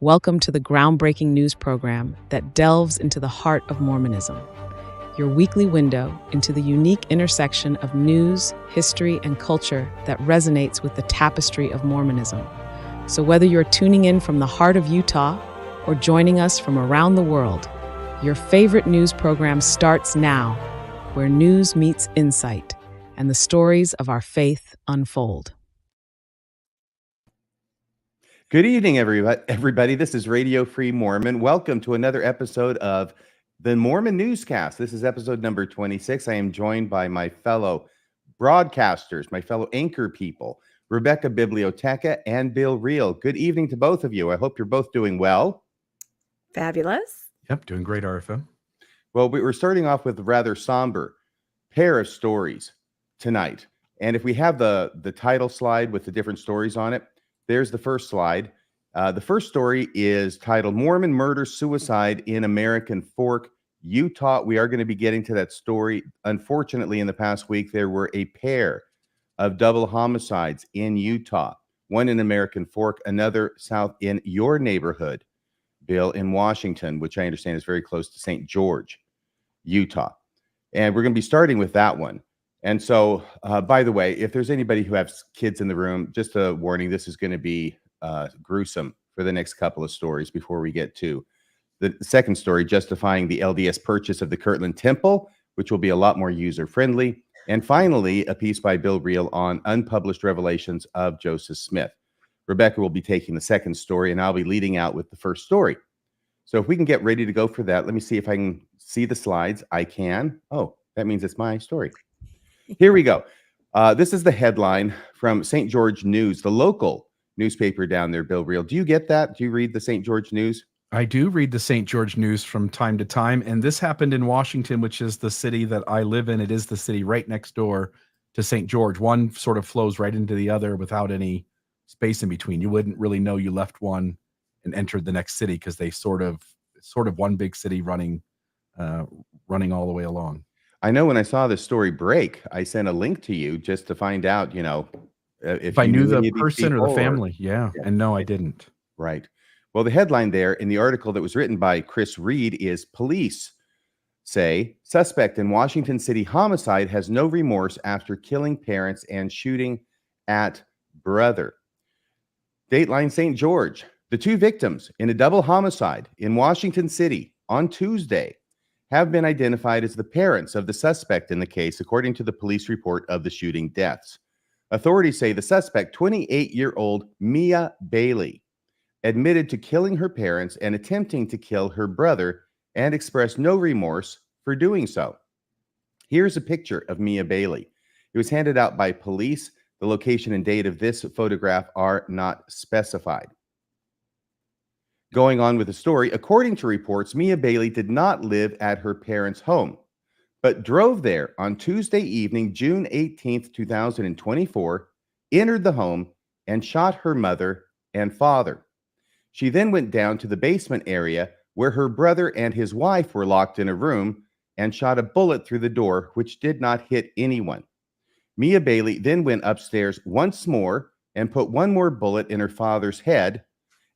Welcome to the groundbreaking news program that delves into the heart of Mormonism, your weekly window into the unique intersection of news, history, and culture that resonates with the tapestry of Mormonism. So whether you're tuning in from the heart of Utah or joining us from around the world, your favorite news program starts now, where news meets insight and the stories of our faith unfold. Good evening, everybody. This is Radio Free Mormon. Welcome to another episode of the Mormon Newscast. This is episode number 26. I am joined by my fellow broadcasters, my fellow anchor people, Rebecca Biblioteca and Bill Reel. Good evening to both of you. I hope you're both doing well. Fabulous. Yep, doing great, RFM. Well, we're starting off with a rather somber pair of stories tonight. And if we have the title slide with the different stories on it, there's the first slide. The first story is titled Mormon Murder Suicide in American Fork, Utah. We are going to be getting to that story. Unfortunately, in the past week, there were a pair of double homicides in Utah, one in American Fork, another south in your neighborhood, Bill, in Washington, which I understand is very close to St. George, Utah. And we're going to be starting with that one. And so, by the way, if there's anybody who has kids in the room, just a warning, this is going to be gruesome for the next couple of stories before we get to the second story, justifying the LDS purchase of the Kirtland Temple, which will be a lot more user-friendly. And finally, a piece by Bill Reel on unpublished revelations of Joseph Smith. Rebecca will be taking the second story, and I'll be leading out with the first story. So if we can get ready to go for that, let me see if I can see the slides. I can. Oh, that means it's my story. Here we go. This is the headline from St. George News, the local newspaper down there, Bill Reel. Do you get that? Do you read the St. George News? I do read the St. George News from time to time, and this happened in Washington, which is the city that I live in. It is the city right next door to St. George. One sort of flows right into the other without any space in between. You wouldn't really know you left one and entered the next city because they sort of one big city running all the way along. I know when I saw this story break, I sent a link to you just to find out, if I you knew the person or the family. Yeah. Yeah. And no, I didn't. Right. Well, the headline there in the article that was written by Chris Reed is police say suspect in Washington City homicide has no remorse after killing parents and shooting at brother. Dateline St. George. The two victims in a double homicide in Washington City on Tuesday have been identified as the parents of the suspect in the case, according to the police report of the shooting deaths. Authorities say the suspect, 28-year-old Mia Bailey, admitted to killing her parents and attempting to kill her brother and expressed no remorse for doing so. Here's a picture of Mia Bailey. It was handed out by police. The location and date of this photograph are not specified. Going on with the story, according to reports, Mia Bailey did not live at her parents' home, but drove there on Tuesday evening, June 18th, 2024, entered the home and shot her mother and father. She then went down to the basement area where her brother and his wife were locked in a room and shot a bullet through the door, which did not hit anyone. Mia Bailey then went upstairs once more and put one more bullet in her father's head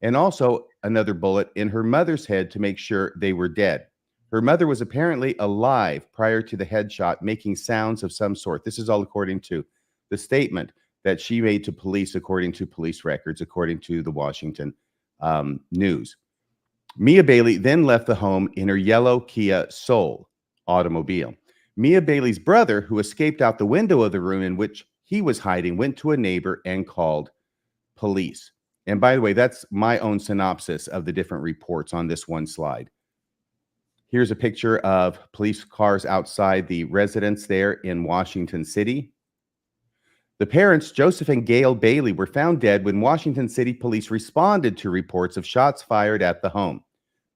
and also another bullet in her mother's head to make sure they were dead. Her mother was apparently alive prior to the headshot, making sounds of some sort. This is all according to the statement that she made to police, according to police records, according to the Washington News. Mia Bailey then left the home in her yellow Kia Soul automobile. Mia Bailey's brother, who escaped out the window of the room in which he was hiding, went to a neighbor and called police. And by the way, that's my own synopsis of the different reports on this one slide. Here's a picture of police cars outside the residence there in Washington City. The parents, Joseph and Gail Bailey, were found dead when Washington City police responded to reports of shots fired at the home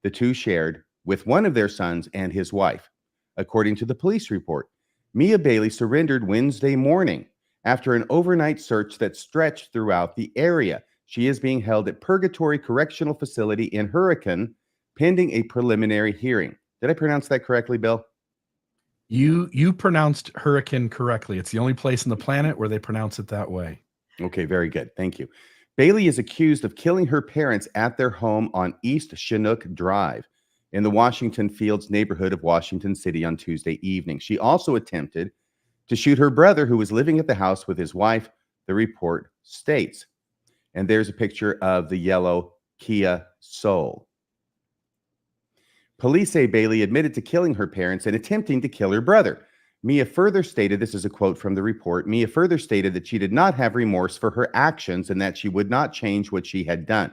the two shared with one of their sons and his wife. According to the police report, Mia Bailey surrendered Wednesday morning after an overnight search that stretched throughout the area. She is being held at Purgatory Correctional Facility in Hurricane, pending a preliminary hearing. Did I pronounce that correctly, Bill? You pronounced Hurricane correctly. It's the only place on the planet where they pronounce it that way. Okay, very good. Thank you. Bailey is accused of killing her parents at their home on East Chinook Drive in the Washington Fields neighborhood of Washington City on Tuesday evening. She also attempted to shoot her brother, who was living at the house with his wife, the report states. And there's a picture of the yellow Kia Soul. Police say Bailey admitted to killing her parents and attempting to kill her brother. Mia further stated, this is a quote from the report, Mia further stated that she did not have remorse for her actions and that she would not change what she had done.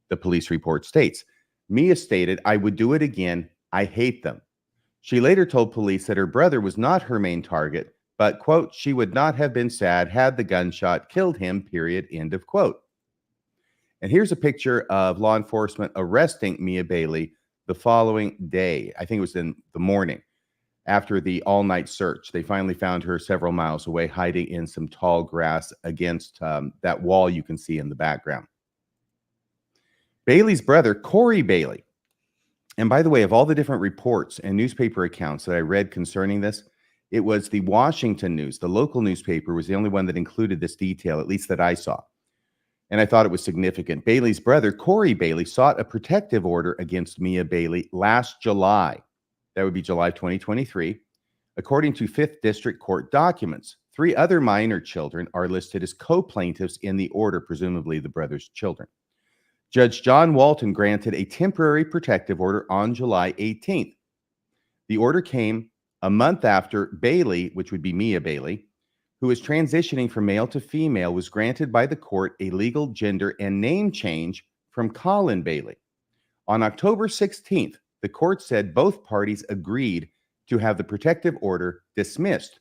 The police report states, Mia stated, I would do it again. I hate them. She later told police that her brother was not her main target, but, quote, she would not have been sad had the gunshot killed him, period, end of quote. And here's a picture of law enforcement arresting Mia Bailey the following day. I think it was in the morning after the all-night search. They finally found her several miles away, hiding in some tall grass against that wall you can see in the background. Bailey's brother, Corey Bailey, and by the way, of all the different reports and newspaper accounts that I read concerning this, it was the Washington News, the local newspaper, was the only one that included this detail, at least that I saw. And I thought it was significant. Bailey's brother, Corey Bailey, sought a protective order against Mia Bailey last July. That would be July 2023. According to 5th District Court documents, 3 other minor children are listed as co-plaintiffs in the order, presumably the brother's children. Judge John Walton granted a temporary protective order on July 18th. The order came a month after Bailey, which would be Mia Bailey, who is transitioning from male to female, was granted by the court a legal gender and name change from Colin Bailey. On October 16th, the court said both parties agreed to have the protective order dismissed.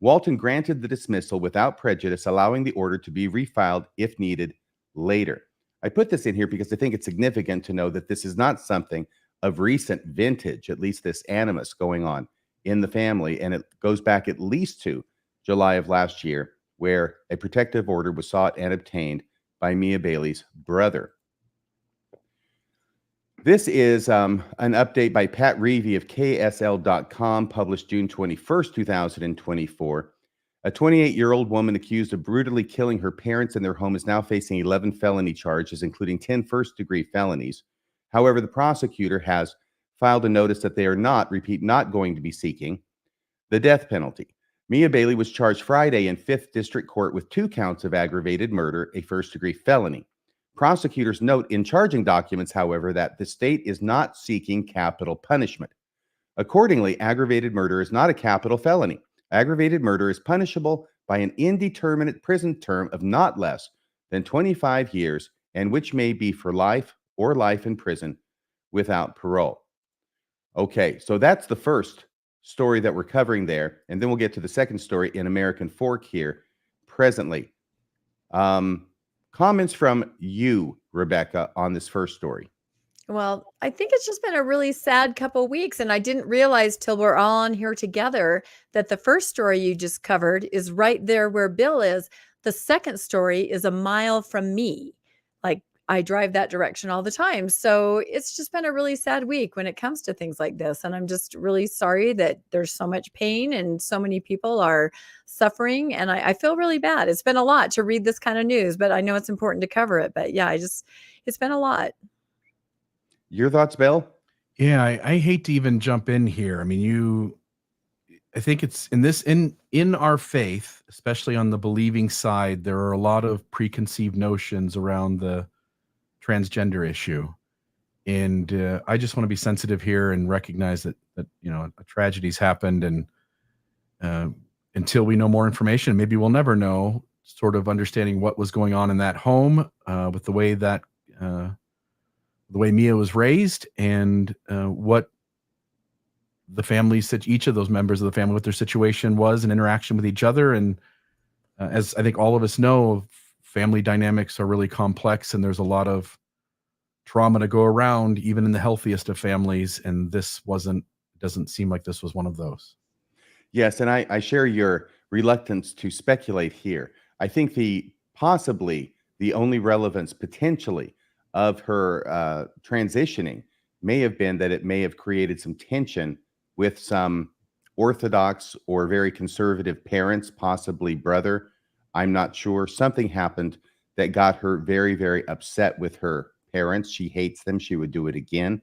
Walton granted the dismissal without prejudice, allowing the order to be refiled if needed later. I put this in here because I think it's significant to know that this is not something of recent vintage, at least this animus going on in the family, and it goes back at least to July of last year, where a protective order was sought and obtained by Mia Bailey's brother. This is an update by Pat Reevey of KSL.com, published June 21st, 2024. A 28-year-old woman accused of brutally killing her parents in their home is now facing 11 felony charges, including 10 first-degree felonies. However, the prosecutor has filed a notice that they are not going to be seeking the death penalty. Mia Bailey was charged Friday in 5th District Court with 2 counts of aggravated murder, a first-degree felony. Prosecutors note in charging documents, however, that the state is not seeking capital punishment. Accordingly, aggravated murder is not a capital felony. Aggravated murder is punishable by an indeterminate prison term of not less than 25 years, and which may be for life or life in prison without parole. Okay, so that's the first story that we're covering there, and then we'll get to the second story in American Fork here presently. Comments from you, Rebecca, on this first story? Well, I think it's just been a really sad couple weeks, and I didn't realize till we're all on here together that the first story you just covered is right there where Bill is. The second story is a mile from me. Like, I drive that direction all the time. So it's just been a really sad week when it comes to things like this. And I'm just really sorry that there's so much pain and so many people are suffering. And I feel really bad. It's been a lot to read this kind of news, but I know it's important to cover it. But yeah, it's been a lot. Your thoughts, Bill? Yeah, I hate to even jump in here. I mean, I think it's in our faith, especially on the believing side, there are a lot of preconceived notions around the transgender issue. And I just want to be sensitive here and recognize that a tragedy's happened, and until we know more information, maybe we'll never know, sort of understanding what was going on in that home with the way Mia was raised, and what the family said, each of those members of the family, what their situation was and interaction with each other. And as I think all of us know, family dynamics are really complex, and there's a lot of trauma to go around, even in the healthiest of families. And this doesn't seem like this was one of those. Yes, and I share your reluctance to speculate here. I think possibly the only relevance potentially of her transitioning may have been that it may have created some tension with some Orthodox or very conservative parents, possibly brother. I'm not sure. Something happened that got her very, very upset with her parents. She hates them. She would do it again.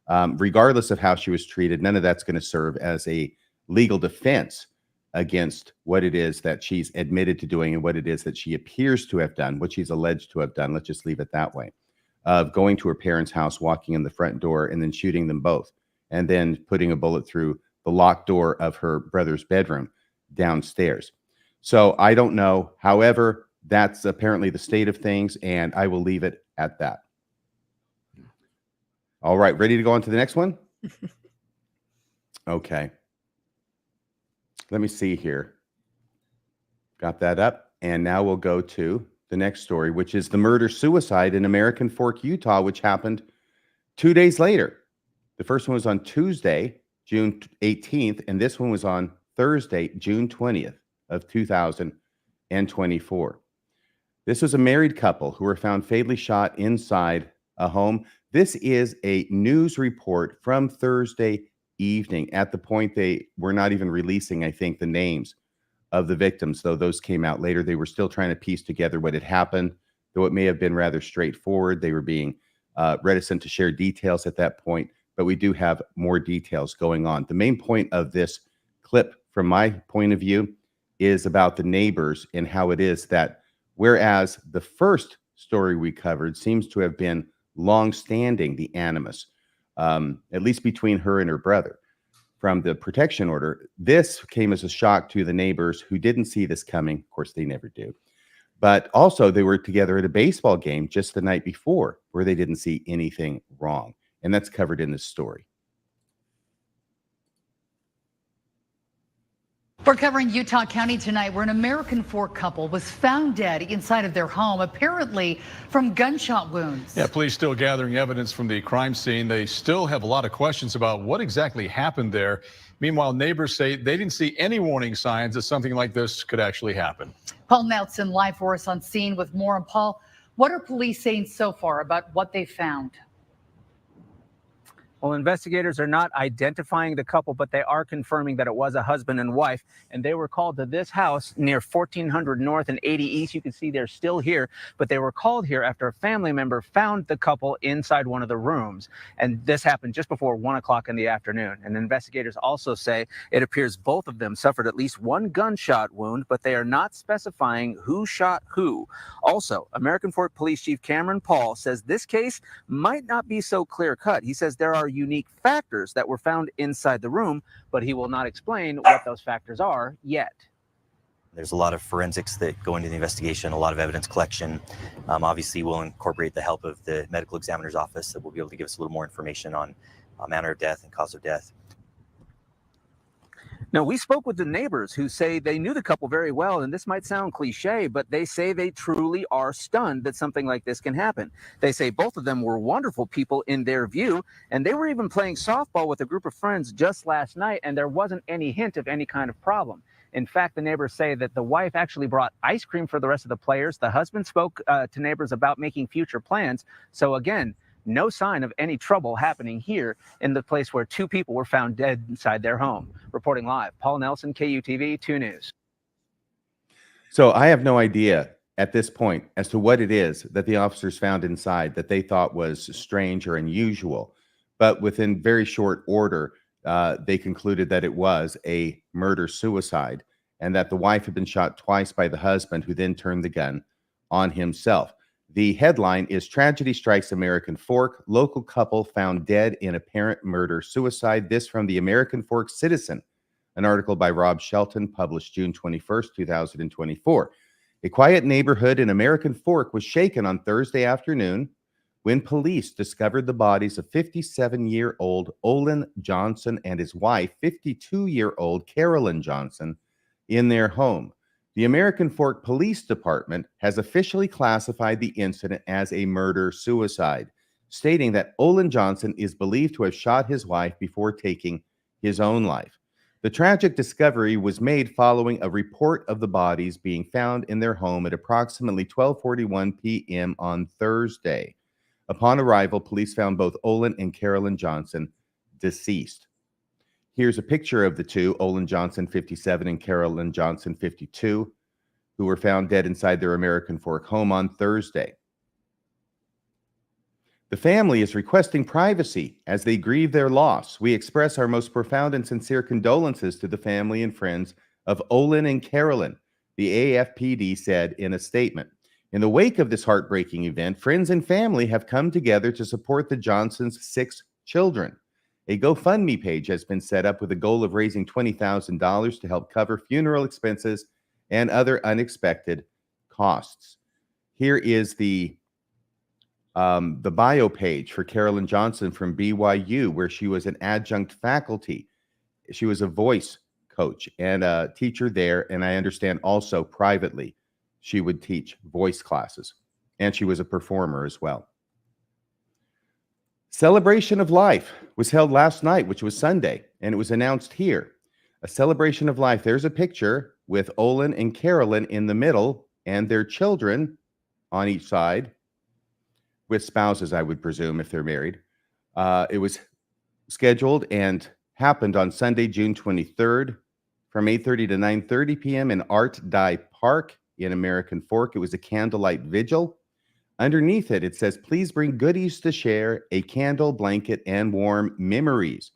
Regardless of how she was treated, none of that's going to serve as a legal defense against what it is that she's admitted to doing and what it is that she appears to have done, what she's alleged to have done. Let's just leave it that way. Of going to her parents' house, walking in the front door, and then shooting them both, and then putting a bullet through the locked door of her brother's bedroom downstairs. So I don't know. However, that's apparently the state of things, and I will leave it at that. All right, ready to go on to the next one? Okay. Let me see here. Got that up. And now we'll go to the next story, which is the murder suicide in American Fork, Utah, which happened 2 days later. The first one was on Tuesday, June 18th, and this one was on Thursday, June 20th of 2024. This was a married couple who were found fatally shot inside a home. This is a news report from Thursday evening. At the point, they were not even releasing, I think, the names of the victims, though those came out later. They were still trying to piece together what had happened, though it may have been rather straightforward. They were being reticent to share details at that point, but we do have more details going on. The main point of this clip, from my point of view, is about the neighbors and how it is that, whereas the first story we covered seems to have been long-standing, the animus, at least between her and her brother, from the protection order, this came as a shock to the neighbors who didn't see this coming. Of course, they never do. But also, they were together at a baseball game just the night before where they didn't see anything wrong. And that's covered in this story. We're covering Utah County tonight, where an American Fork couple was found dead inside of their home, apparently from gunshot wounds. Yeah, police still gathering evidence from the crime scene. They still have a lot of questions about what exactly happened there. Meanwhile, neighbors say they didn't see any warning signs that something like this could actually happen. Paul Nelson live for us on scene with more. And Paul, what are police saying so far about what they found? Well, investigators are not identifying the couple, but they are confirming that it was a husband and wife, and they were called to this house near 1400 North and 80 East. You can see they're still here, but they were called here after a family member found the couple inside one of the rooms, and this happened just before 1 o'clock in the afternoon. And investigators also say it appears both of them suffered at least one gunshot wound, but they are not specifying who shot who. Also, American Fork Police Chief Cameron Paul says this case might not be so clear-cut. He says there are unique factors that were found inside the room, but he will not explain what those factors are yet. There's a lot of forensics that go into the investigation, a lot of evidence collection. Obviously, we'll incorporate the help of the medical examiner's office that will be able to give us a little more information on manner of death and cause of death. Now, we spoke with the neighbors who say they knew the couple very well, and this might sound cliche, but they say they truly are stunned that something like this can happen. They say both of them were wonderful people in their view, and they were even playing softball with a group of friends just last night, and there wasn't any hint of any kind of problem. In fact, the neighbors say that the wife actually brought ice cream for the rest of the players. The husband spoke to neighbors about making future plans. So again, no sign of any trouble happening here in the place where two people were found dead inside their home. Reporting live, Paul Nelson, KUTV 2 News. So I have no idea at this point as to what it is that the officers found inside that they thought was strange or unusual. But within very short order, they concluded that it was a murder-suicide and that the wife had been shot twice by the husband, who then turned the gun on himself. The headline is Tragedy Strikes American Fork. Local couple found dead in apparent murder-suicide. This from the American Fork Citizen, an article by Rob Shelton, published June 21st, 2024. A quiet neighborhood in American Fork was shaken on Thursday afternoon when police discovered the bodies of 57-year-old Olin Johnson and his wife, 52-year-old Carolyn Johnson, in their home. The American Fork Police Department has officially classified the incident as a murder-suicide, stating that Olin Johnson is believed to have shot his wife before taking his own life. The tragic discovery was made following a report of the bodies being found in their home at approximately 12:41 p.m. on Thursday. Upon arrival, police found both Olin and Carolyn Johnson deceased. Here's a picture of the two, Olin Johnson, 57, and Carolyn Johnson, 52, who were found dead inside their American Fork home on Thursday. The family is requesting privacy as they grieve their loss. We express our most profound and sincere condolences to the family and friends of Olin and Carolyn, the AFPD said in a statement. In the wake of this heartbreaking event, friends and family have come together to support the Johnsons' 6 children. A GoFundMe page has been set up with a goal of raising $20,000 to help cover funeral expenses and other unexpected costs. Here is the bio page for Carolyn Johnson from BYU, where she was an adjunct faculty. She was a voice coach and a teacher there, and I understand also privately she would teach voice classes, and she was a performer as well. Celebration of Life was held last night, which was Sunday, and it was announced here. A celebration of life. There's a picture with Olin and Carolyn in the middle and their children on each side, with spouses, I would presume, if they're married. It was scheduled and happened on Sunday, June 23rd from 8:30 to 9:30 p.m. in Art Dye Park in American Fork. It was a candlelight vigil. Underneath it, it says, please bring goodies to share, a candle, blanket, and warm memories.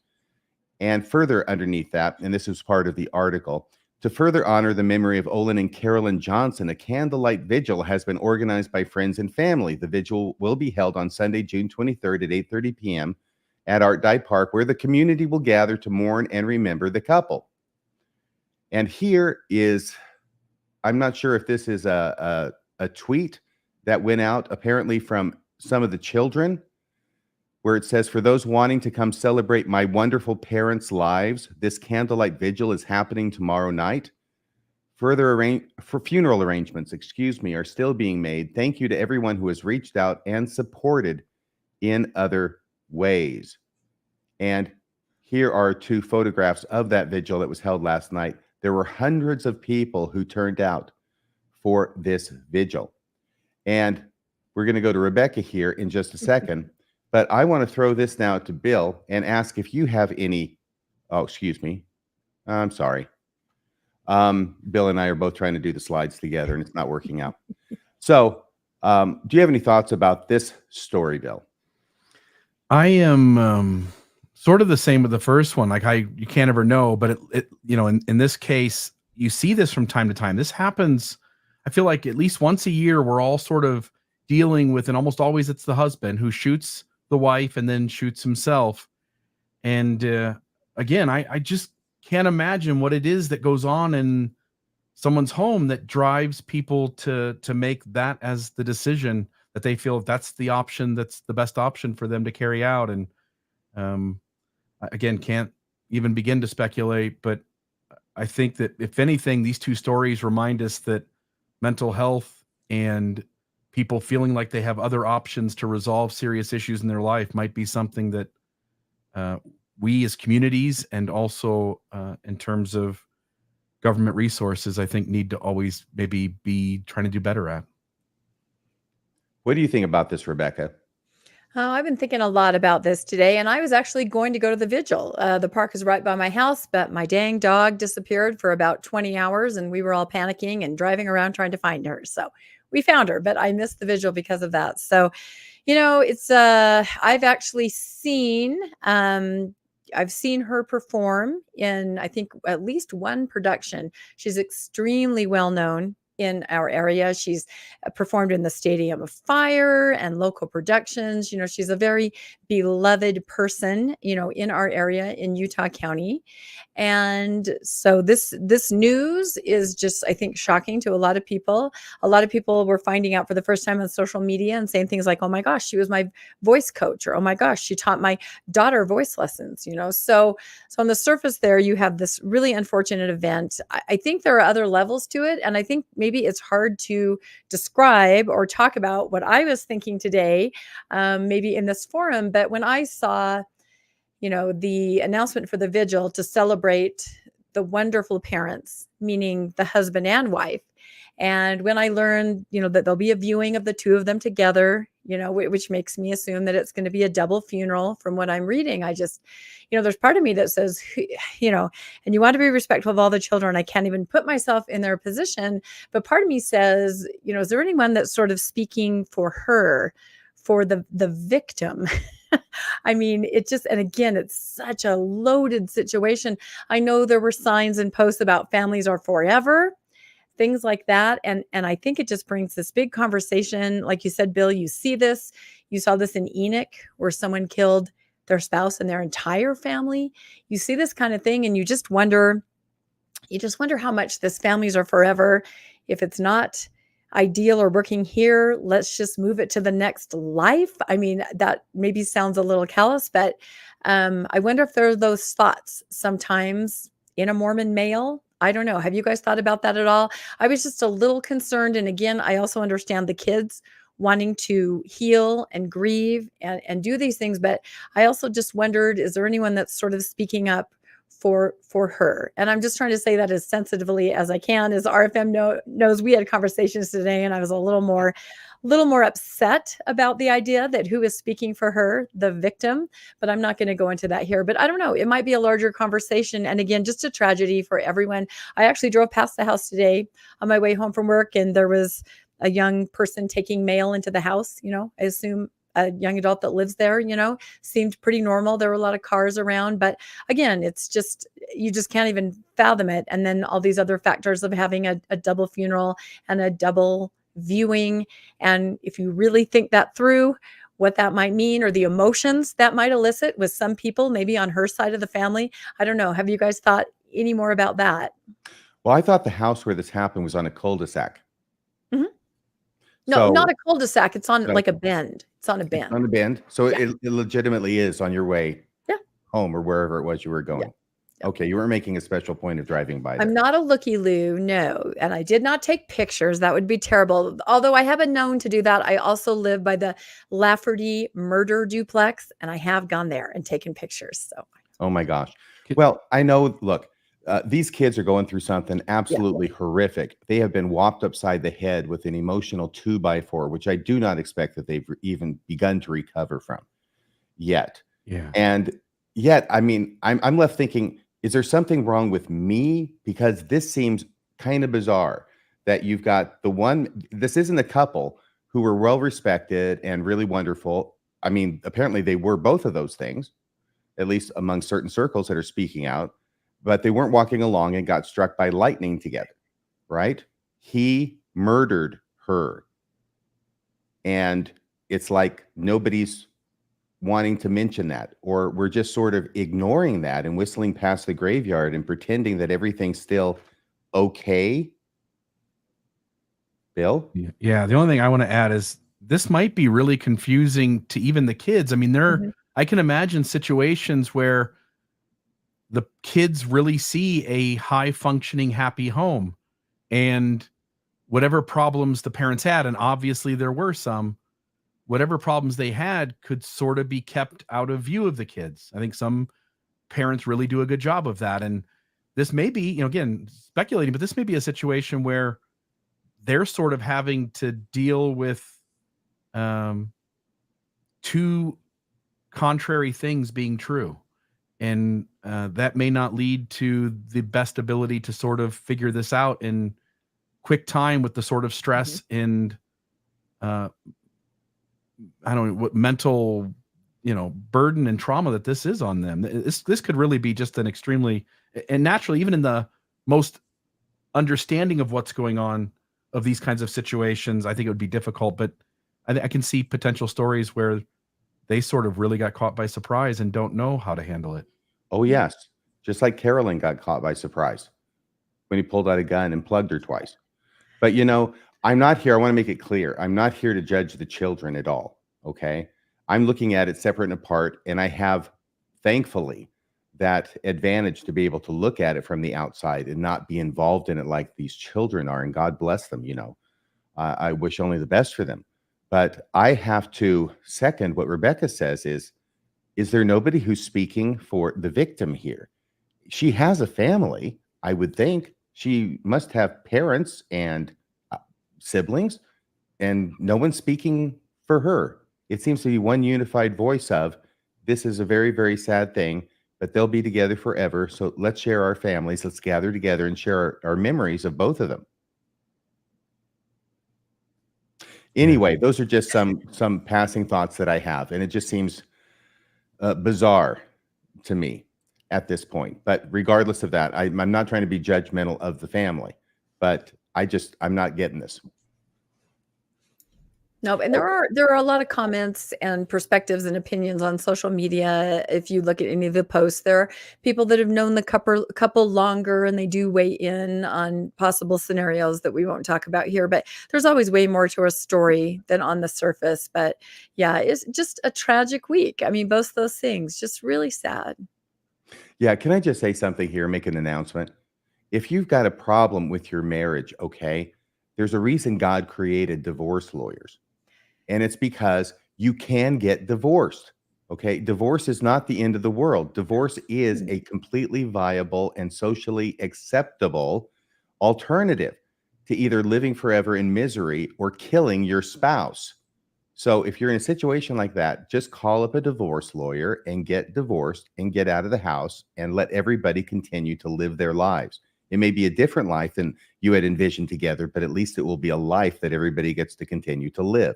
And further underneath that, and this is part of the article, to further honor the memory of Olin and Carolyn Johnson, a candlelight vigil has been organized by friends and family. The vigil will be held on Sunday, June 23rd at 8:30 p.m. at Art Dye Park, where the community will gather to mourn and remember the couple. And here is, I'm not sure if this is a tweet that went out apparently from some of the children, where it says, for those wanting to come celebrate my wonderful parents' lives, this candlelight vigil is happening tomorrow night. Further funeral arrangements, are still being made. Thank you to everyone who has reached out and supported in other ways. And here are 2 photographs of that vigil that was held last night. There were hundreds of people who turned out for this vigil. And we're going to go to Rebecca here in just a second. But I want to throw this now to Bill and ask if you have any, I'm sorry. Bill and I are both trying to do the slides together and it's not working out. So do you have any thoughts about this story, Bill? I am sort of the same with the first one. Like you can't ever know, but it in this case, you see this from time to time. This happens, I feel like at least once a year, we're all sort of dealing with, and almost always it's the husband who shoots the wife and then shoots himself. And again, I just can't imagine what it is that goes on in someone's home that drives people to make that as the decision that they feel that's the option, that's the best option for them to carry out. And again, can't even begin to speculate, but I think that if anything, these 2 stories remind us that mental health and people feeling like they have other options to resolve serious issues in their life might be something that we as communities and also in terms of government resources, I think need to always maybe be trying to do better at. What do you think about this, Rebecca? Oh, I've been thinking a lot about this today, and I was actually going to go to the vigil. The park is right by my house, but my dang dog disappeared for about 20 hours, and we were all panicking and driving around trying to find her. So we found her, but I missed the vigil because of that. So, it's I've actually seen I've seen her perform in, I think, at least one production. She's extremely well known in our area. She's performed in the Stadium of Fire and local productions. She's a very beloved person, in our area in Utah County. And so this news is just, I think, shocking to a lot of people. A lot of people were finding out for the first time on social media and saying things like, oh my gosh, she was my voice coach, or oh my gosh, she taught my daughter voice lessons, So on the surface there, you have this really unfortunate event. I think there are other levels to it. And I think maybe it's hard to describe or talk about what I was thinking today, maybe in this forum. But when I saw the announcement for the vigil to celebrate the wonderful parents, meaning the husband and wife. And when I learned, that there'll be a viewing of the 2 of them together, which makes me assume that it's going to be a double funeral from what I'm reading. I just, there's part of me that says, and you want to be respectful of all the children. I can't even put myself in their position. But part of me says, is there anyone that's sort of speaking for her, for the victim? I mean, and again, it's such a loaded situation. I know there were signs and posts about families are forever, things like that. And I think it just brings this big conversation. Like you said, Bill, you saw this in Enoch, where someone killed their spouse and their entire family. You see this kind of thing, and you just wonder how much this families are forever. If it's not ideal or working here, let's just move it to the next life. I mean, that maybe sounds a little callous, but I wonder if there are those thoughts sometimes in a Mormon male. I don't know. Have you guys thought about that at all? I was just a little concerned. And again, I also understand the kids wanting to heal and grieve and do these things. But I also just wondered, is there anyone that's sort of speaking up for her? And I'm just trying to say that as sensitively as I can. As RFM knows, we had conversations today, and I was a little more upset about the idea that who is speaking for her, the victim. But I'm not going to go into that here. But I don't know. It might be a larger conversation. And again, just a tragedy for everyone. I actually drove past the house today on my way home from work, and there was a young person taking mail into the house. I assume a young adult that lives there, seemed pretty normal. There were a lot of cars around, but again, it's just, you just can't even fathom it. And then all these other factors of having a double funeral and a double viewing. And if you really think that through, what that might mean, or the emotions that might elicit with some people, maybe on her side of the family, I don't know. Have you guys thought any more about that? Well, I thought the house where this happened was on a cul-de-sac. No, not a cul-de-sac. It's on like a bend. It's on a bend. On a bend. So Yeah. it legitimately is on your way Yeah. home or wherever it was you were going. Yeah. Okay. You weren't making a special point of driving by I'm there. not a looky-loo, no. And I did not take pictures. That would be terrible. Although I have been known to do that. I also live by the Lafferty murder duplex, and I have gone there and taken pictures. So, Oh my gosh. Well, I know, look, these kids are going through something absolutely horrific. They have been whopped upside the head with an emotional 2x4, which I do not expect that they've even begun to recover from yet. Yeah. And yet, I mean, I'm left thinking, is there something wrong with me? Because this seems kind of bizarre that you've got this isn't a couple who were well respected and really wonderful. I mean, apparently they were both of those things, at least among certain circles that are speaking out. But they weren't walking along and got struck by lightning together, right? He murdered her. And it's like nobody's wanting to mention that, or we're just sort of ignoring that and whistling past the graveyard and pretending that everything's still okay. Bill? Yeah. The only thing I want to add is this might be really confusing to even the kids. I mean, I can imagine situations where the kids really see a high functioning, happy home, and whatever problems the parents had, and obviously there were some, whatever problems they had could sort of be kept out of view of the kids. I think some parents really do a good job of that. And this may be, again, speculating, but this may be a situation where they're sort of having to deal with two contrary things being true. And that may not lead to the best ability to sort of figure this out in quick time with the sort of stress and I don't know what mental, burden and trauma that this is on them. This could really be just an extremely, and naturally, even in the most understanding of what's going on of these kinds of situations, I think it would be difficult, but I can see potential stories where they sort of really got caught by surprise and don't know how to handle it. Oh, yes. Just like Carolyn got caught by surprise when he pulled out a gun and plugged her twice. But, I'm not here. I want to make it clear. I'm not here to judge the children at all. Okay. I'm looking at it separate and apart. And I have, thankfully, that advantage to be able to look at it from the outside and not be involved in it like these children are. And God bless them. I wish only the best for them. But I have to second what Rebecca says is there nobody who's speaking for the victim here? She has a family, I would think. She must have parents and siblings, and no one's speaking for her. It seems to be one unified voice of, this is a very, very sad thing, but they'll be together forever. So let's share our families. Let's gather together and share our memories of both of them. Anyway, those are just some passing thoughts that I have, and it just seems bizarre to me at this point. But regardless of that, I'm not trying to be judgmental of the family, but I'm not getting this. No, and there are a lot of comments and perspectives and opinions on social media. If you look at any of the posts, there are people that have known the couple longer, and they do weigh in on possible scenarios that we won't talk about here. But there's always way more to a story than on the surface. But yeah, it's just a tragic week. I mean, both those things, just really sad. Yeah, can I just say something here, make an announcement? If you've got a problem with your marriage, okay, there's a reason God created divorce lawyers. And it's because you can get divorced. Okay. Divorce is not the end of the world. Divorce is a completely viable and socially acceptable alternative to either living forever in misery or killing your spouse. So if you're in a situation like that, just call up a divorce lawyer and get divorced and get out of the house and let everybody continue to live their lives. It may be a different life than you had envisioned together, but at least it will be a life that everybody gets to continue to live.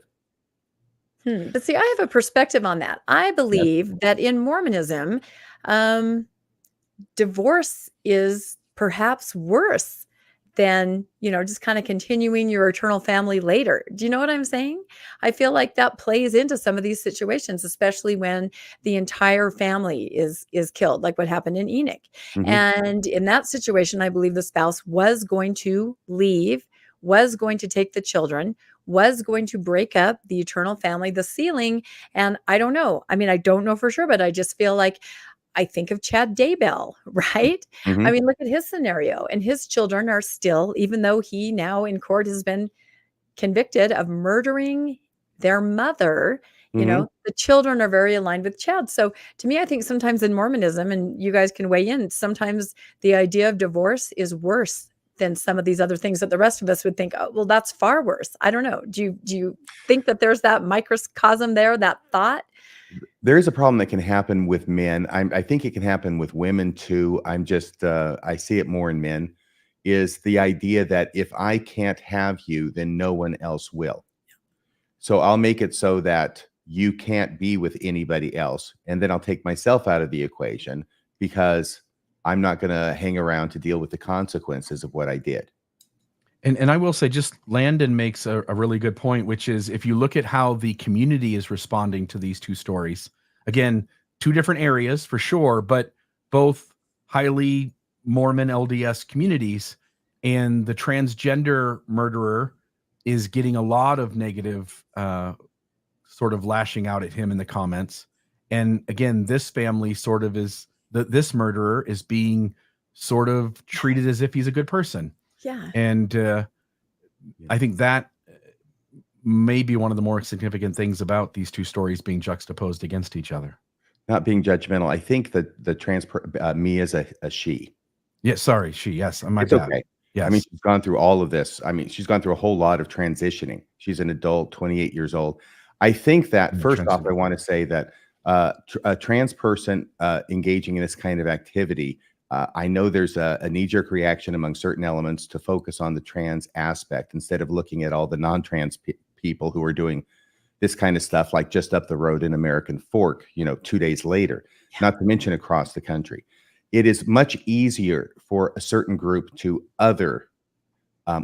But see, I have a perspective on that. I believe that in Mormonism, divorce is perhaps worse than, just kind of continuing your eternal family later. Do you know what I'm saying? I feel like that plays into some of these situations, especially when the entire family is killed, like what happened in Enoch. Mm-hmm. And in that situation, I believe the spouse was going to leave, was going to take the children, was going to break up the eternal family, the sealing. And I don't know. I mean, I don't know for sure, but I just feel like I think of Chad Daybell, right? Mm-hmm. I mean, look at his scenario, and his children are still, even though he now in court has been convicted of murdering their mother, Mm-hmm. the children are very aligned with Chad. So to me, I think sometimes in Mormonism, and you guys can weigh in, sometimes the idea of divorce is worse than some of these other things that the rest of us would think, oh, well, that's far worse. I don't know. Do you think that there's that microcosm there, that thought? There is a problem that can happen with men. I think it can happen with women too. I see it more in men, is the idea that if I can't have you, then no one else will. So I'll make it so that you can't be with anybody else. And then I'll take myself out of the equation because I'm not going to hang around to deal with the consequences of what I did. And I will say, just Landon makes a really good point, which is if you look at how the community is responding to these two stories, again, two different areas for sure, but both highly Mormon LDS communities, and the transgender murderer is getting a lot of negative sort of lashing out at him in the comments. And again, this family sort of this murderer is being sort of treated as if he's a good person. Yeah. And I think that may be one of the more significant things about these two stories being juxtaposed against each other. Not being judgmental. I think that the me is a she. Yeah, sorry, she. Yes, my it's bad. okay. Yes. I mean, she's gone through all of this. I mean, she's gone through a whole lot of transitioning. She's an adult, 28 years old. I think that first off, I want to say that a trans person engaging in this kind of activity, I know there's a knee-jerk reaction among certain elements to focus on the trans aspect instead of looking at all the non-trans people who are doing this kind of stuff, like just up the road in American Fork, 2 days later, not to mention across the country. It is much easier for a certain group to other.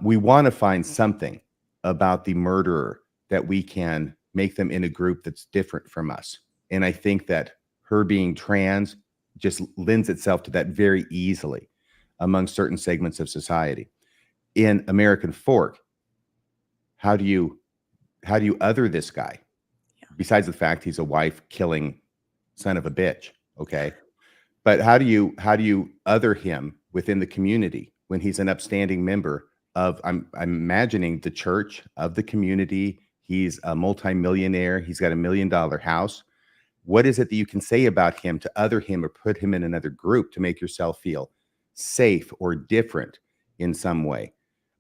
We want to find something about the murderer that we can make them in a group that's different from us. And I think that her being trans just lends itself to that very easily among certain segments of society. In American Fork, how do you other this guy? Besides the fact he's a wife-killing son of a bitch, okay? But how do you other him within the community when he's an upstanding member of, I'm imagining, the church of the community? He's a multimillionaire. He's got $1 million house. What is it that you can say about him to other him or put him in another group to make yourself feel safe or different in some way?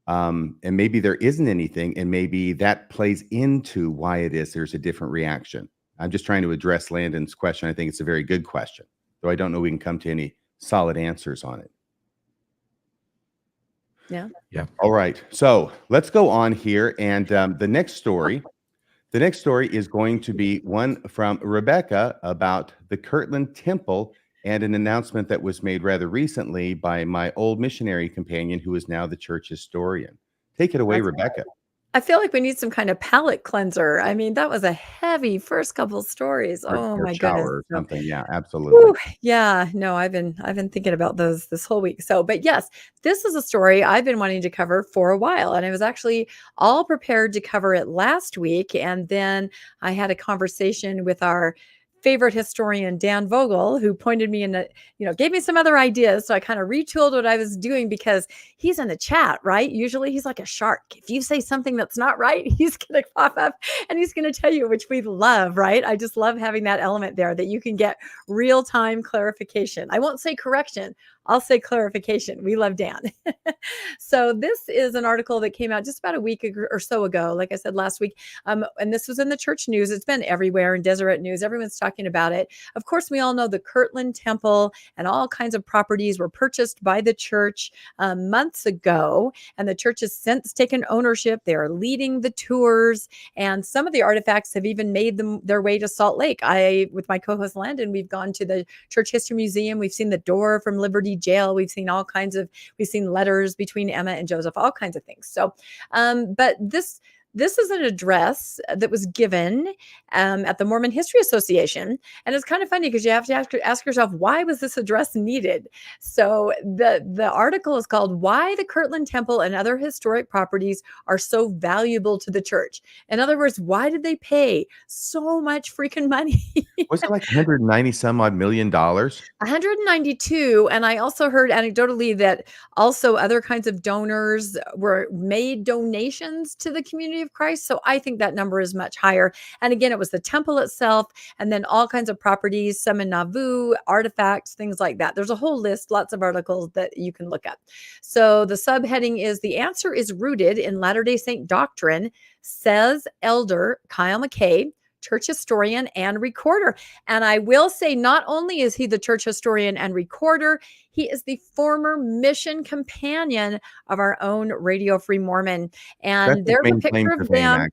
And maybe there isn't anything, and maybe that plays into why it is there's a different reaction. I'm just trying to address Landon's question. I think it's a very good question, though I don't know we can come to any solid answers on it. Yeah. All right. So let's go on here. And the next story is going to be one from Rebecca about the Kirtland Temple and an announcement that was made rather recently by my old missionary companion, who is now the church historian. Take it away, Rebecca. I feel like we need some kind of palate cleanser. I mean, that was a heavy first couple of stories. Oh my shower goodness. or something. Yeah, absolutely. Whew, yeah, no, I've been thinking about those this whole week. So, but yes, this is a story I've been wanting to cover for a while, and I was actually all prepared to cover it last week, and then I had a conversation with our favorite historian, Dan Vogel, who pointed me in the, gave me some other ideas. So I kind of retooled what I was doing because he's in the chat, right? Usually he's like a shark. If you say something that's not right, he's going to pop up and he's going to tell you, which we love, right? I just love having that element there that you can get real-time clarification. I won't say correction. I'll say clarification. We love Dan. So this is an article that came out just about a week or so ago, like I said last week. And this was in the church news. It's been everywhere in Deseret News. Everyone's talking about it. Of course, we all know the Kirtland Temple and all kinds of properties were purchased by the church months ago. And the church has since taken ownership. They are leading the tours. And some of the artifacts have even made their way to Salt Lake. With my co-host Landon, we've gone to the Church History Museum. We've seen the door from Liberty Jail. We've seen we've seen letters between Emma and Joseph, all kinds of things. So, but this is an address that was given at the Mormon History Association. And it's kind of funny because you have to ask yourself, why was this address needed? So the article is called Why the Kirtland Temple and Other Historic Properties Are So Valuable to the Church. In other words, why did they pay so much freaking money? Was it like $190 some odd million? 192. And I also heard anecdotally that also other kinds of donors made donations to the community of Christ. So I think that number is much higher. And again, it was the temple itself and then all kinds of properties, some in Nauvoo, artifacts, things like that. There's a whole list, lots of articles that you can look up. So the subheading is The Answer is Rooted in Latter-day Saint Doctrine, says Elder Kyle McKay, church historian and recorder. And I will say, not only is he the church historian and recorder, he is the former mission companion of our own Radio Free Mormon. And there's a picture of them.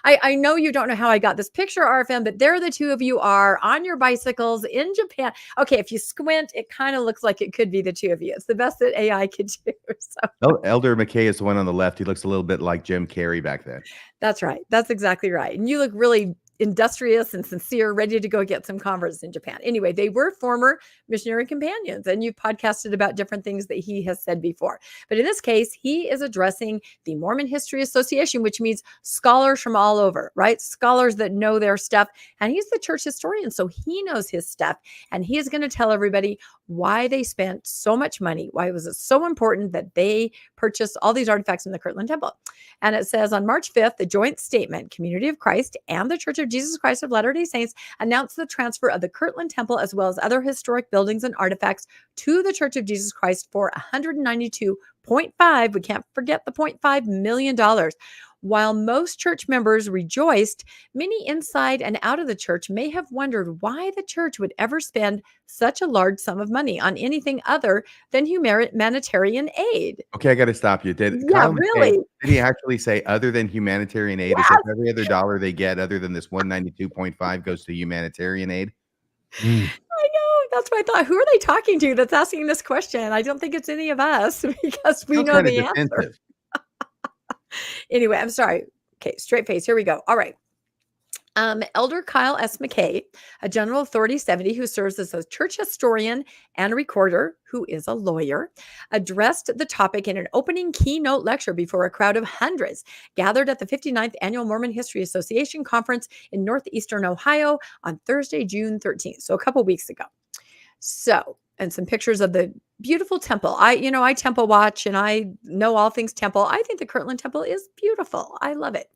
I know you don't know how I got this picture, RFM, but there the two of you are on your bicycles in Japan. Okay, if you squint, it kind of looks like it could be the two of you. It's the best that AI could do. So. Elder McKay is the one on the left. He looks a little bit like Jim Carrey back then. That's right. That's exactly right. And you look really industrious and sincere, ready to go get some converts in Japan. Anyway, they were former missionary companions, and you podcasted about different things that he has said before. But in this case, he is addressing the Mormon History Association, which means scholars from all over, right? Scholars that know their stuff. And he's the church historian, so he knows his stuff. And he is going to tell everybody why they spent so much money. Why was it so important that they purchased all these artifacts in the Kirtland Temple? And it says on March 5th, the joint statement, Community of Christ and the Church of Jesus Christ of Latter-day Saints announced the transfer of the Kirtland Temple as well as other historic buildings and artifacts to the Church of Jesus Christ for $192.5, we can't forget the $0.5 million. While most church members rejoiced, many inside and out of the church may have wondered why the church would ever spend such a large sum of money on anything other than humanitarian aid. Okay, I got to stop you. Did he actually say other than humanitarian aid? Yes. Is that every other dollar they get other than this 192.5 goes to humanitarian aid? I know. That's what I thought. Who are they talking to that's asking this question? I don't think it's any of us because we know the answer. Anyway, I'm sorry. Okay, straight face. Here we go. All right. Elder Kyle S. McKay, a General Authority 70 who serves as a church historian and recorder, who is a lawyer, addressed the topic in an opening keynote lecture before a crowd of hundreds gathered at the 59th Annual Mormon History Association Conference in northeastern Ohio on Thursday, June 13th. So a couple weeks ago. So, and some pictures of the beautiful temple. I temple watch and I know all things temple. I think the Kirtland Temple is beautiful. I love it.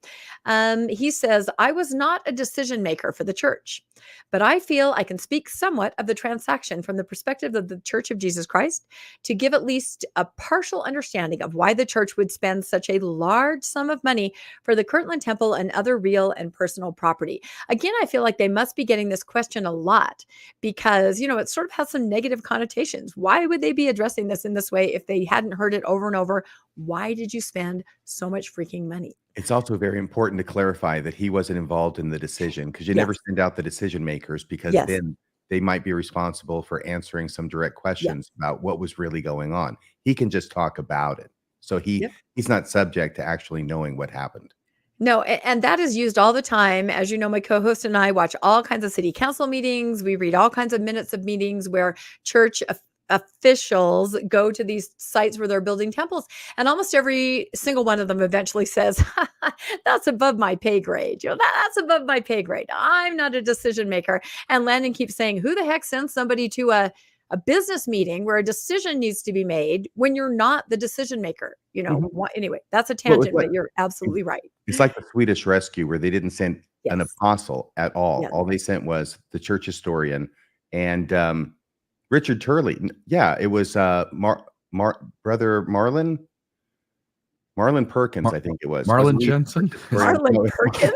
He says, I was not a decision maker for the church, but I feel I can speak somewhat of the transaction from the perspective of the Church of Jesus Christ to give at least a partial understanding of why the church would spend such a large sum of money for the Kirtland Temple and other real and personal property. Again, I feel like they must be getting this question a lot because, it sort of has some negative connotations. Why would they be addressing this in this way if they hadn't heard it over and over? Why did you spend so much freaking money? It's also very important to clarify that he wasn't involved in the decision, because you Yes. never send out the decision makers, because Yes. then they might be responsible for answering some direct questions about what was really going on. He can just talk about it. So he's not subject to actually knowing what happened. No, and that is used all the time. As you know, my co-host and I watch all kinds of city council meetings. We read all kinds of minutes of meetings where church officials go to these sites where they're building temples, and almost every single one of them eventually says, that's above my pay grade. That's above my pay grade. I'm not a decision maker. And Landon keeps saying, who the heck sends somebody to a business meeting where a decision needs to be made when you're not the decision maker? Anyway, that's a tangent, but you're absolutely right. It's like the Swedish Rescue, where they didn't send an Yes. apostle at all. Yeah. All they sent was the church historian and Richard Turley. Yeah, it was brother Marlon Perkins, I think it was. Marlon Jensen? Marlon Perkins?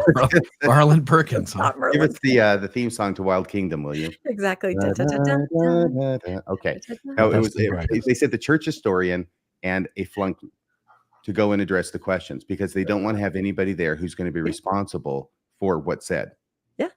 Marlon Perkins. Huh? Not Give Merlin. us the theme song to Wild Kingdom, will you? Exactly. Da, da, da, da, da. Okay. No, they said the church historian and a flunky to go and address the questions, because they don't want to have anybody there who's going to be responsible for what's said. Yeah,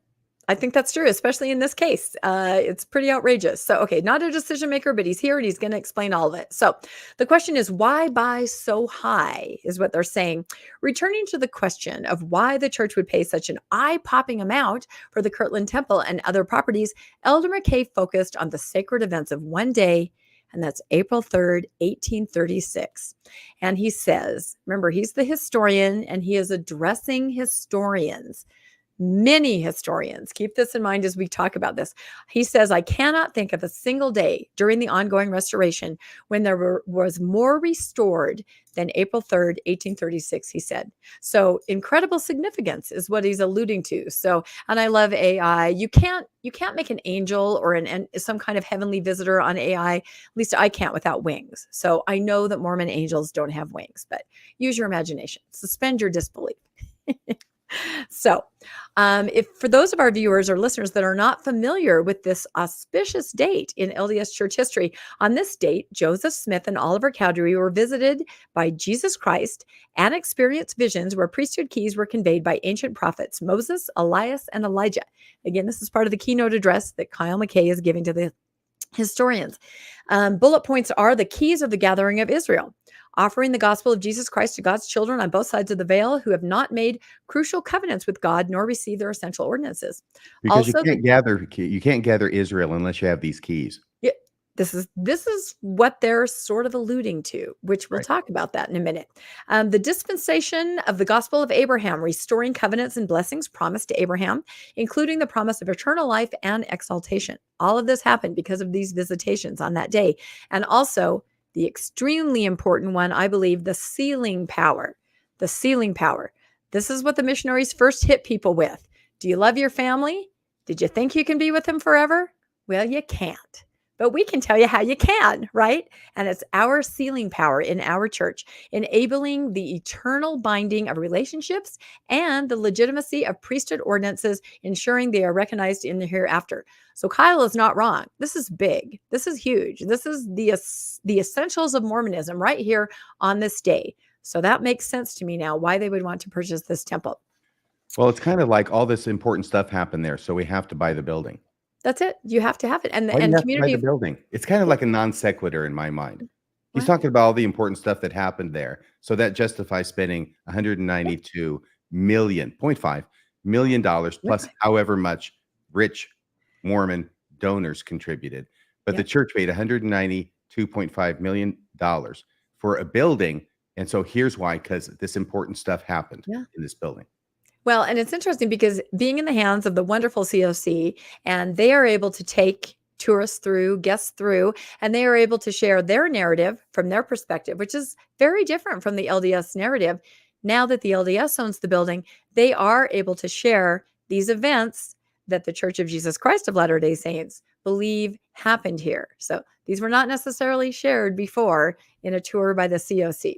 I think that's true, especially in this case. It's pretty outrageous. So, okay, not a decision maker, but he's here and he's going to explain all of it. So the question is, why buy so high is what they're saying. Returning to the question of why the church would pay such an eye-popping amount for the Kirtland Temple and other properties, Elder McKay focused on the sacred events of one day, and that's April 3rd, 1836. And he says, remember, he's the historian and he is addressing historians. Many historians, keep this in mind as we talk about this. He says, I cannot think of a single day during the ongoing restoration when there was more restored than April 3rd, 1836, he said. So incredible significance is what he's alluding to. So, and I love AI. You can't make an angel or some kind of heavenly visitor on AI. At least I can't without wings. So I know that Mormon angels don't have wings, but use your imagination. Suspend your disbelief. So, if for those of our viewers or listeners that are not familiar with this auspicious date in LDS church history, on this date, Joseph Smith and Oliver Cowdery were visited by Jesus Christ and experienced visions where priesthood keys were conveyed by ancient prophets, Moses, Elias, and Elijah. Again, this is part of the keynote address that Kyle McKay is giving to the historians. Bullet points are the keys of the gathering of Israel, offering the gospel of Jesus Christ to God's children on both sides of the veil who have not made crucial covenants with God nor received their essential ordinances. Because Also, you can't gather Israel unless you have these keys. Yeah, this is what they're sort of alluding to, which we'll talk about that in a minute. The dispensation of the gospel of Abraham, restoring covenants and blessings promised to Abraham, including the promise of eternal life and exaltation. All of this happened because of these visitations on that day. And also the extremely important one, I believe, the sealing power. The sealing power. This is what the missionaries first hit people with. Do you love your family? Did you think you can be with them forever? Well, you can't. But we can tell you how you can, right? And it's our sealing power in our church, enabling the eternal binding of relationships and the legitimacy of priesthood ordinances, ensuring they are recognized in the hereafter. So Kyle is not wrong. This is big. This is huge. This is the essentials of Mormonism right here on this day. So that makes sense to me now why they would want to purchase this temple. Well, it's kind of like all this important stuff happened there, so we have to buy the building. That's it. You have to have it. And Why do you have to buy community the building. It's kind of like a non sequitur in my mind. He's What? talking about all the important stuff that happened there, so that justifies spending $192.5 million plus however much rich Mormon donors contributed. But the church paid $192.5 million for a building, and so here's why: because this important stuff happened in this building. Well, and it's interesting because being in the hands of the wonderful COC, and they are able to take tourists through, guests through, and they are able to share their narrative from their perspective, which is very different from the LDS narrative. Now that the LDS owns the building, they are able to share these events that the Church of Jesus Christ of Latter-day Saints believe happened here. So these were not necessarily shared before in a tour by the COC.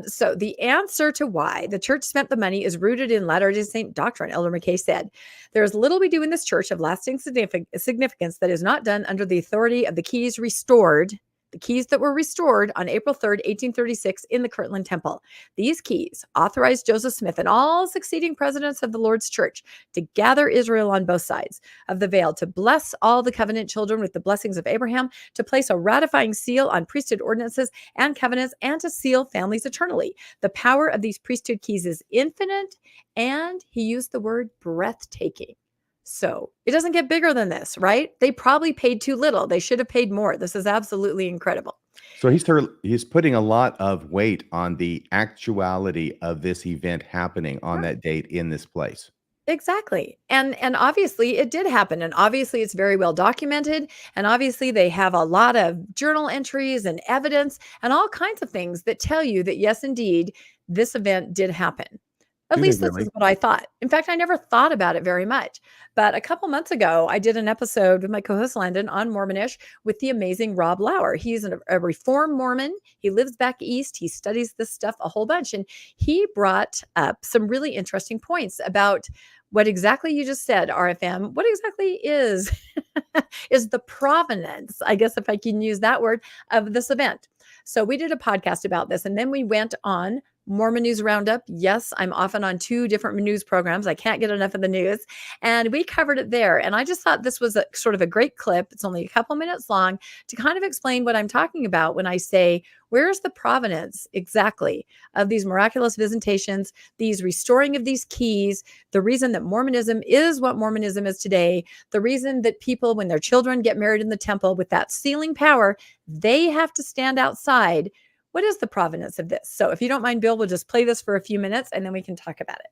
So the answer to why the church spent the money is rooted in Latter-day Saint doctrine. Elder McKay said, "There is little we do in this church of lasting significance that is not done under the authority of the keys restored." The keys that were restored on April 3rd, 1836 in the Kirtland Temple. These keys authorized Joseph Smith and all succeeding presidents of the Lord's Church to gather Israel on both sides of the veil, to bless all the covenant children with the blessings of Abraham, to place a ratifying seal on priesthood ordinances and covenants, and to seal families eternally. The power of these priesthood keys is infinite, and he used the word breathtaking. So it doesn't get bigger than this, right? They probably paid too little. They should have paid more. This is absolutely incredible. So he's putting a lot of weight on the actuality of this event happening on that date in this place. Exactly. And obviously it did happen. And obviously it's very well documented. And obviously they have a lot of journal entries and evidence and all kinds of things that tell you that, yes, indeed, this event did happen. At least this is what I thought. In fact, I never thought about it very much. But a couple months ago, I did an episode with my co-host Landon on Mormonish with the amazing Rob Lauer. He's a Reformed Mormon. He lives back east. He studies this stuff a whole bunch. And he brought up some really interesting points about what exactly you just said, RFM. What exactly is the provenance, I guess if I can use that word, of this event. So we did a podcast about this, and then we went on Mormon News Roundup. Yes, I'm often on 2 different news programs. I can't get enough of the news. And we covered it there. And I just thought this was a sort of a great clip. It's only a couple minutes long to kind of explain what I'm talking about when I say, where's the provenance exactly of these miraculous visitations, these restoring of these keys, the reason that Mormonism is what Mormonism is today, the reason that people, when their children get married in the temple with that sealing power, they have to stand outside. What is the provenance of this? So if you don't mind, Bill, we'll just play this for a few minutes and then we can talk about it.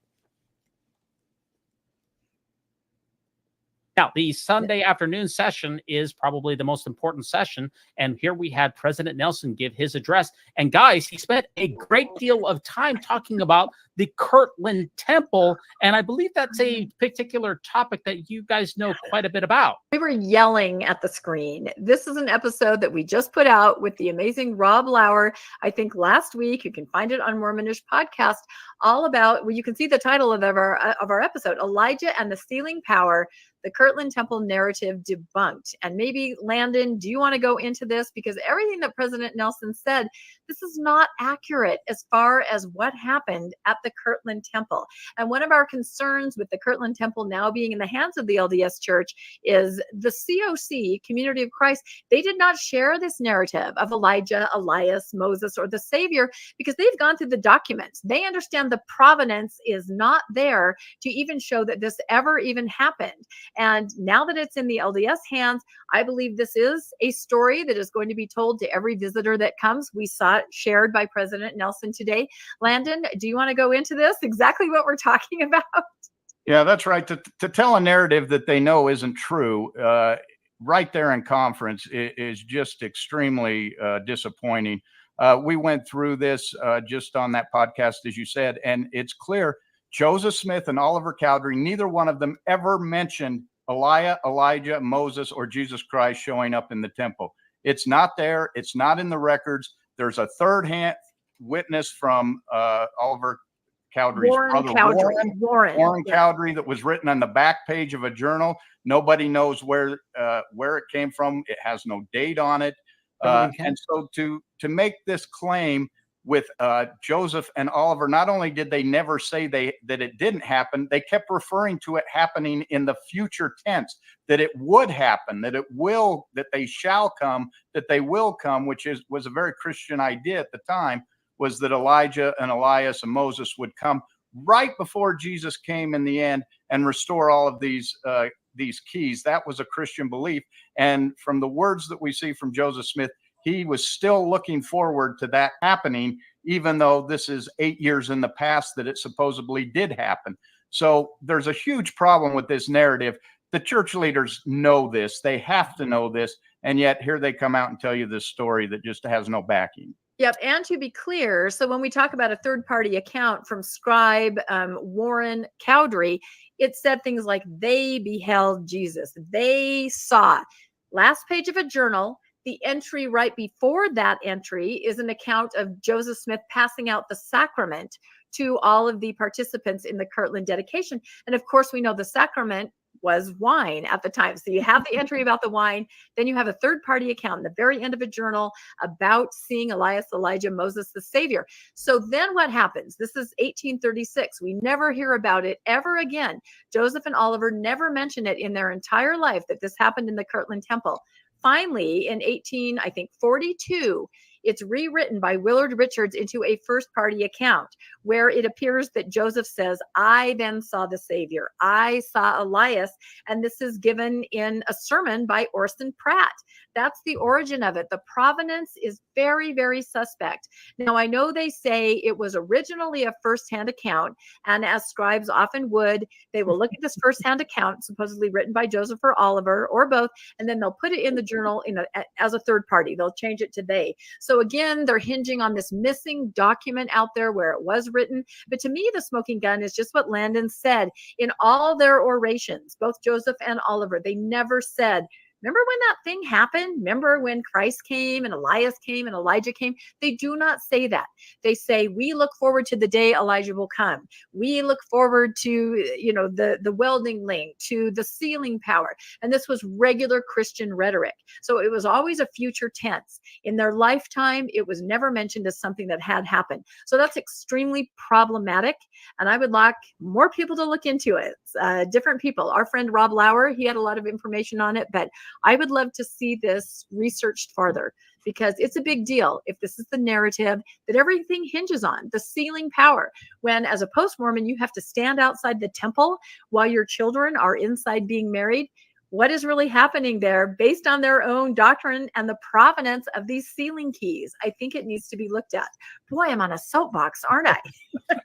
Now, the Sunday afternoon session is probably the most important session. And here we had President Nelson give his address. And guys, he spent a great deal of time talking about the Kirtland Temple. And I believe that's a particular topic that you guys know quite a bit about. We were yelling at the screen. This is an episode that we just put out with the amazing Rob Lauer, I think last week. You can find it on Mormonish Podcast, all about, well, you can see the title of our episode, Elijah and the Sealing Power, the Kirtland Temple Narrative Debunked. And maybe, Landon, do you want to go into this? Because everything that President Nelson said, this is not accurate as far as what happened at the Kirtland Temple. And one of our concerns with the Kirtland Temple now being in the hands of the LDS Church is the COC, Community of Christ. They did not share this narrative of Elijah, Elias, Moses, or the Savior because they've gone through the documents. They understand the provenance is not there to even show that this ever even happened. And now that it's in the LDS hands, I believe this is a story that is going to be told to every visitor that comes. We saw it shared by President Nelson today. Landon, do you want to go into this? Exactly what we're talking about? Yeah, that's right. To tell a narrative that they know isn't true, right there in conference is just extremely disappointing. We went through this just on that podcast, as you said, and it's clear Joseph Smith and Oliver Cowdery, neither one of them ever mentioned Elijah, Moses, or Jesus Christ showing up in the temple. It's not there. It's not in the records. There's a third-hand witness from Oliver Cowdery's brother, Warren Cowdery, that was written on the back page of a journal. Nobody knows where it came from. It has no date on it. And so to make this claim with Joseph and Oliver, not only did they never say that it didn't happen, they kept referring to it happening in the future tense, that it would happen, that they shall come, that they will come, which was a very Christian idea at the time, was that Elijah and Elias and Moses would come right before Jesus came in the end and restore all of these keys. That was a Christian belief. And from the words that we see from Joseph Smith, he was still looking forward to that happening, even though this is 8 years in the past that it supposedly did happen. So there's a huge problem with this narrative. The church leaders know this. They have to know this. And yet here they come out and tell you this story that just has no backing. Yep. And to be clear, so when we talk about a third-party account from scribe Warren Cowdery, it said things like they beheld Jesus. They saw. Last page of a journal. The entry right before that entry is an account of Joseph Smith passing out the sacrament to all of the participants in the Kirtland dedication. And of course, we know the sacrament was wine at the time. So you have the entry about the wine, then you have a third-party account in the very end of a journal about seeing Elias, Elijah, Moses, the Savior. So then what happens? This is 1836. We never hear about it ever again. Joseph and Oliver never mention it in their entire life that this happened in the Kirtland Temple. Finally, in 1842, it's rewritten by Willard Richards into a first-party account where it appears that Joseph says, I then saw the Savior. I saw Elias. And this is given in a sermon by Orson Pratt. That's the origin of it. The provenance is very, very suspect. Now, I know they say it was originally a first-hand account, and as scribes often would, they will look at this first-hand account, supposedly written by Joseph or Oliver, or both, and then they'll put it in the journal as a third party. They'll change it to they. So again, they're hinging on this missing document out there where it was written. But to me, the smoking gun is just what Landon said in all their orations, both Joseph and Oliver. They never said, remember when that thing happened? Remember when Christ came and Elias came and Elijah came? They do not say that. They say, we look forward to the day Elijah will come. We look forward to, the welding link, to the sealing power. And this was regular Christian rhetoric. So it was always a future tense. In their lifetime, it was never mentioned as something that had happened. So that's extremely problematic. And I would like more people to look into it. Different people. Our friend Rob Lauer, he had a lot of information on it, but I would love to see this researched farther because it's a big deal if this is the narrative that everything hinges on, the sealing power. When as a post-Mormon, you have to stand outside the temple while your children are inside being married. What is really happening there based on their own doctrine and the provenance of these sealing keys? I think it needs to be looked at. Boy, I'm on a soapbox, aren't I?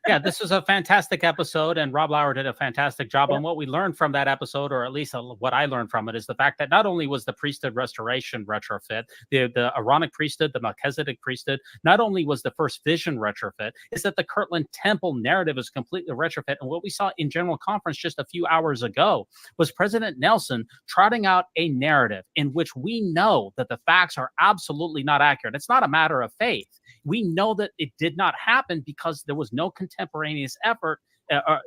Yeah, this was a fantastic episode, and Rob Lauer did a fantastic job. And what we learned from that episode, or at least what I learned from it, is the fact that not only was the priesthood restoration retrofit, the Aaronic priesthood, the Melchizedek priesthood, not only was the first vision retrofit, is that the Kirtland Temple narrative is completely retrofit. And what we saw in General Conference just a few hours ago was President Nelson trotting out a narrative in which we know that the facts are absolutely not accurate. It's not a matter of faith. We know that it did not happen because there was no contemporaneous effort,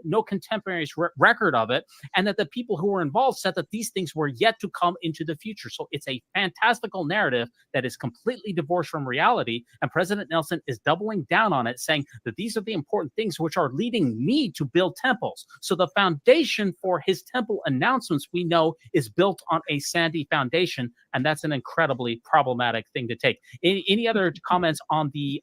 no contemporaneous record of it, and that the people who were involved said that these things were yet to come into the future. So it's a fantastical narrative that is completely divorced from reality, and President Nelson is doubling down on it, saying that these are the important things which are leading me to build temples. So the foundation for his temple announcements, we know, is built on a sandy foundation, and that's an incredibly problematic thing to take. Any other comments on the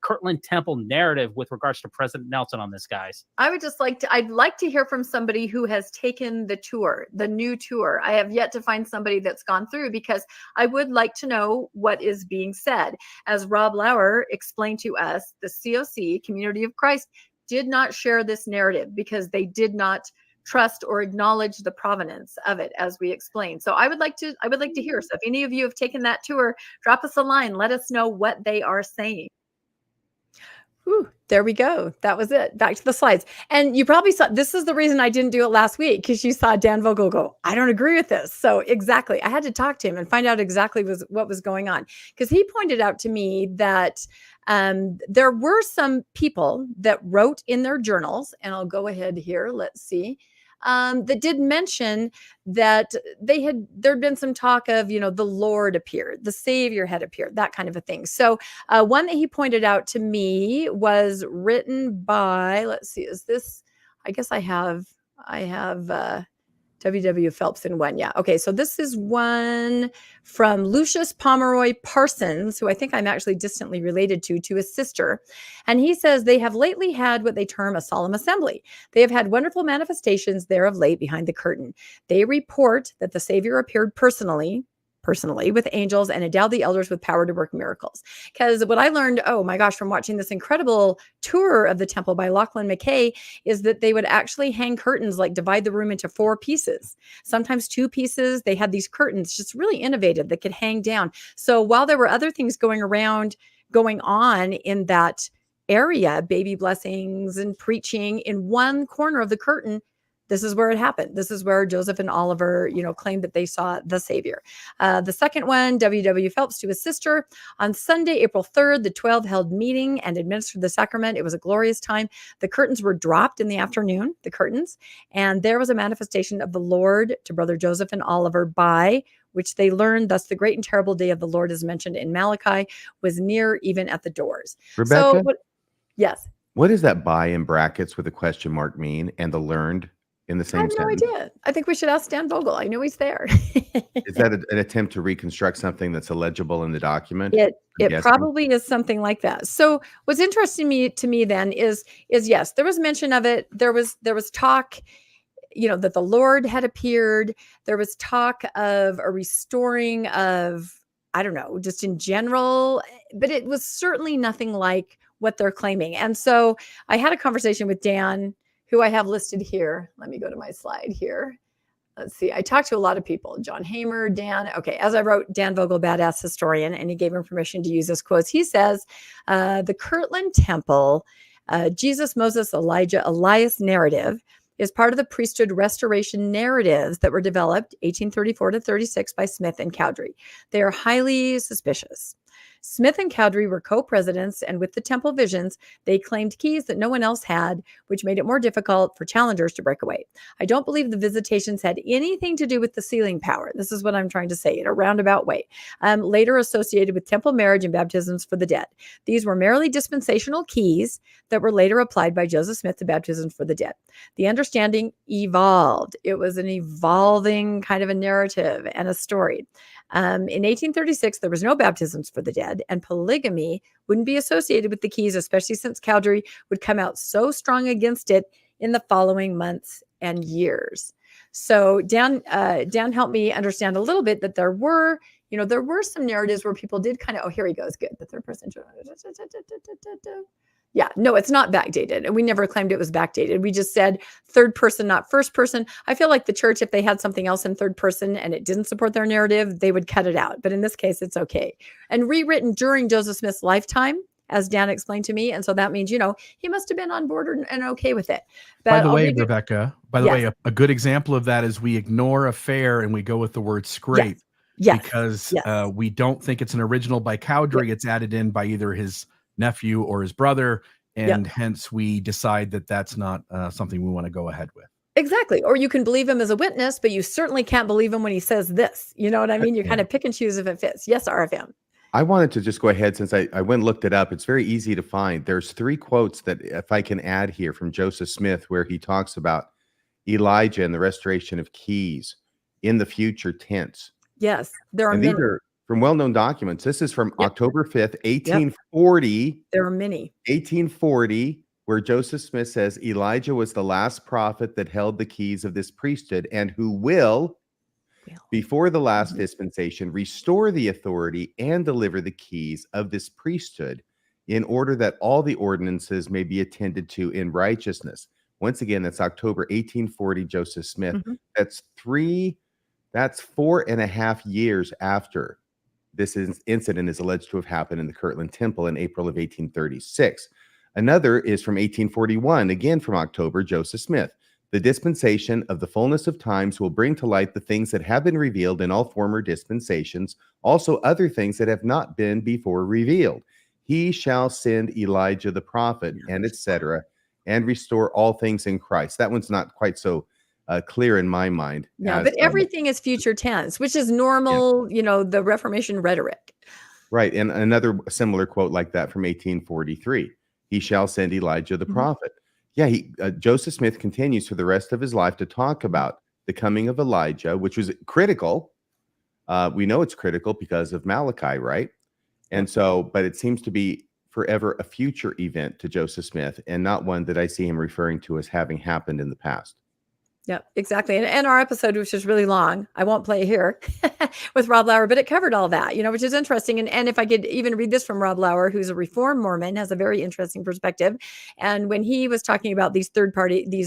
Kirtland Temple narrative with regards to President Nelson on this, guys? I'd like to hear from somebody who has taken the tour, the new tour. I have yet to find somebody that's gone through because I would like to know what is being said. As Rob Lauer explained to us, the COC, Community of Christ, did not share this narrative because they did not trust or acknowledge the provenance of it, as we explained. So I would like to hear. So if any of you have taken that tour, drop us a line. Let us know what they are saying. Whew, there we go. That was it. Back to the slides. And you probably saw, this is the reason I didn't do it last week, because you saw Dan Vogel go, I don't agree with this. So exactly. I had to talk to him and find out exactly what was going on. Because he pointed out to me that there were some people that wrote in their journals, and I'll go ahead here. Let's see. That did mention that there'd been some talk of, the Lord appeared, the Savior had appeared, that kind of a thing. So one that he pointed out to me was written by, let's see, is this, I guess I have W.W. Phelps in one. Yeah. Okay. So this is one from Lucius Pomeroy Parsons, who I think I'm actually distantly related to his sister. And he says they have lately had what they term a solemn assembly. They have had wonderful manifestations there of late behind the curtain. They report that the Savior appeared personally personally with angels and endowed the elders with power to work miracles. Because what I learned, oh my gosh, from watching this incredible tour of the temple by Lachlan McKay is that they would actually hang curtains, like divide the room into 4 pieces, sometimes 2 pieces. They had these curtains, just really innovative, that could hang down. So while there were other things going on in that area, baby blessings and preaching, in one corner of the curtain, this is where it happened. This is where Joseph and Oliver, claimed that they saw the Savior. The second one, W.W. Phelps to his sister. On Sunday, April 3rd, the 12 held meeting and administered the sacrament. It was a glorious time. The curtains were dropped in the afternoon, and there was a manifestation of the Lord to Brother Joseph and Oliver, by which they learned, thus the great and terrible day of the Lord, as mentioned in Malachi, was near, even at the doors. Rebecca? Yes. What does that by in brackets with a question mark mean, and the learned in the same sentence? I have no idea. I think we should ask Dan Vogel. I know he's there. Is that an attempt to reconstruct something that's illegible in the document? It probably is something like that. So what's interesting to me then is yes, there was mention of it. There was talk, that the Lord had appeared. There was talk of a restoring of, I don't know, just in general, but it was certainly nothing like what they're claiming. And so I had a conversation with Dan, who I have listed here. Let me go to my slide here. Let's see. I talked to a lot of people. John Hamer, Dan. Okay. As I wrote, Dan Vogel, badass historian, and he gave him permission to use this quotes. He says, the Kirtland Temple, Jesus, Moses, Elijah, Elias narrative is part of the priesthood restoration narratives that were developed 1834 to 36 by Smith and Cowdery. They are highly suspicious. Smith and Cowdery were co-presidents, and with the temple visions, they claimed keys that no one else had, which made it more difficult for challengers to break away. I don't believe the visitations had anything to do with the sealing power. This is what I'm trying to say in a roundabout way. Later associated with temple marriage and baptisms for the dead. These were merely dispensational keys that were later applied by Joseph Smith to baptisms for the dead. The understanding evolved. It was an evolving kind of a narrative and a story. In 1836, there was no baptisms for the dead, and polygamy wouldn't be associated with the keys, especially since Cowdery would come out so strong against it in the following months and years. So Dan helped me understand a little bit that there were some narratives where people did kind of, oh, here he goes, good, the third person. Yeah, no, it's not backdated. And we never claimed it was backdated. We just said third person, not first person. I feel like the church, if they had something else in third person and it didn't support their narrative, they would cut it out. But in this case, it's okay. And rewritten during Joseph Smith's lifetime, as Dan explained to me. And so that means, he must have been on board and okay with it. But by the way, Rebecca, a good example of that is we ignore affair and we go with the word scrape. Yes. Because we don't think it's an original by Cowdery. It's added in by either his nephew or his brother, and hence we decide that that's not something we want to go ahead with. Exactly. Or you can believe him as a witness, but you certainly can't believe him when he says this. You know what I mean? You kind of pick and choose if it fits. Yes, RFM. I wanted to just go ahead, since I went and looked it up. It's very easy to find. There's 3 quotes that, if I can add here, from Joseph Smith, where he talks about Elijah and the restoration of keys in the future tense. Yes, there are and many. These are from well-known documents. This is from October 5th, 1840. There are many. 1840, where Joseph Smith says Elijah was the last prophet that held the keys of this priesthood, and who will, before the last dispensation, restore the authority and deliver the keys of this priesthood, in order that all the ordinances may be attended to in righteousness. Once again, that's October 1840, Joseph Smith. That's 4.5 years after this incident is alleged to have happened in the Kirtland Temple in April of 1836. Another is from 1841, again from October, Joseph Smith. The dispensation of the fullness of times will bring to light the things that have been revealed in all former dispensations, also other things that have not been before revealed. He shall send Elijah the prophet, and etc., and restore all things in Christ. That one's not quite so clear in my mind. Yeah, but everything is future tense, which is normal, the Reformation rhetoric. Right. And another similar quote like that from 1843, he shall send Elijah the prophet. Yeah, Joseph Smith continues for the rest of his life to talk about the coming of Elijah, which was critical. We know it's critical because of Malachi, right? And so, but it seems to be forever a future event to Joseph Smith, and not one that I see him referring to as having happened in the past. Yeah, exactly. And our episode, which is really long, I won't play it here with Rob Lauer, but it covered all that, which is interesting. And if I could even read this from Rob Lauer, who's a Reformed Mormon, has a very interesting perspective. And when he was talking about these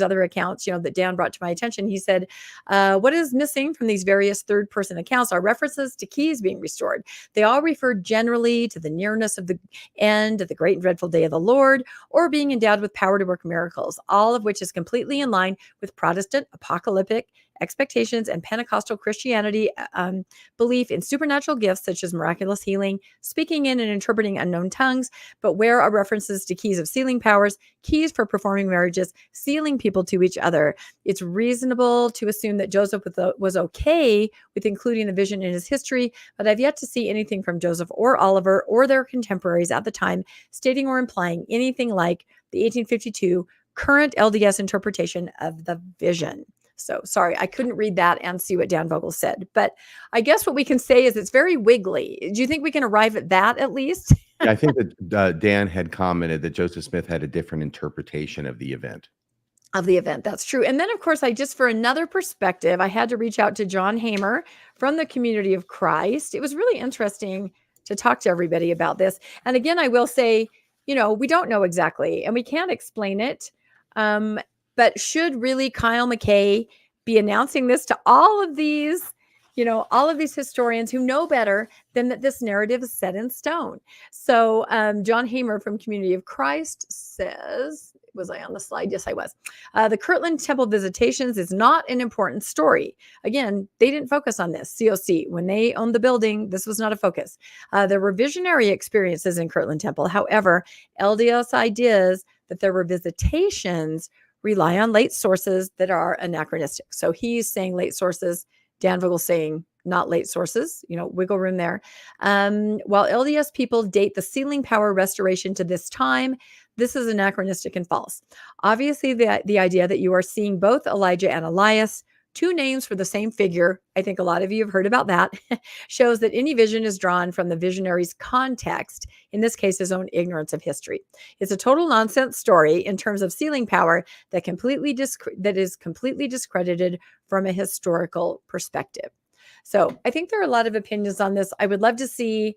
other accounts, that Dan brought to my attention, he said, what is missing from these various third-person accounts are references to keys being restored. They all refer generally to the nearness of the end of the great and dreadful day of the Lord, or being endowed with power to work miracles, all of which is completely in line with Protestant apocalyptic expectations and Pentecostal Christianity belief in supernatural gifts such as miraculous healing, speaking in and interpreting unknown tongues. But where are references to keys of sealing powers, keys for performing marriages, sealing people to each other? It's reasonable to assume that Joseph was okay with including the vision in his history, but I've yet to see anything from Joseph or Oliver or their contemporaries at the time stating or implying anything like the 1852 current LDS interpretation of the vision. So sorry, I couldn't read that and see what Dan Vogel said, but I guess what we can say is it's very wiggly. Do you think we can arrive at that at least? Yeah, I think that Dan had commented that Joseph Smith had a different interpretation of the event. That's true. And then, of course, for another perspective, I had to reach out to John Hamer from the Community of Christ. It was really interesting to talk to everybody about this. And again, I will say, we don't know exactly, and we can't explain it. But should really Kyle McKay be announcing this to all of these historians who know better than that this narrative is set in stone? So John Hamer from Community of Christ says, was I on the slide? Yes, I was. The Kirtland Temple visitations is not an important story. Again, they didn't focus on this. COC, when they owned the building, this was not a focus. There were visionary experiences in Kirtland Temple. However, LDS ideas that there were visitations rely on late sources that are anachronistic. So he's saying late sources, Dan Vogel saying not late sources, wiggle room there. While LDS people date the sealing power restoration to this time, this is anachronistic and false. Obviously, the idea that you are seeing both Elijah and Elias, two names for the same figure, I think a lot of you have heard about that, shows that any vision is drawn from the visionary's context, in this case, his own ignorance of history. It's a total nonsense story in terms of sealing power that is completely discredited from a historical perspective. So I think there are a lot of opinions on this. I would love to see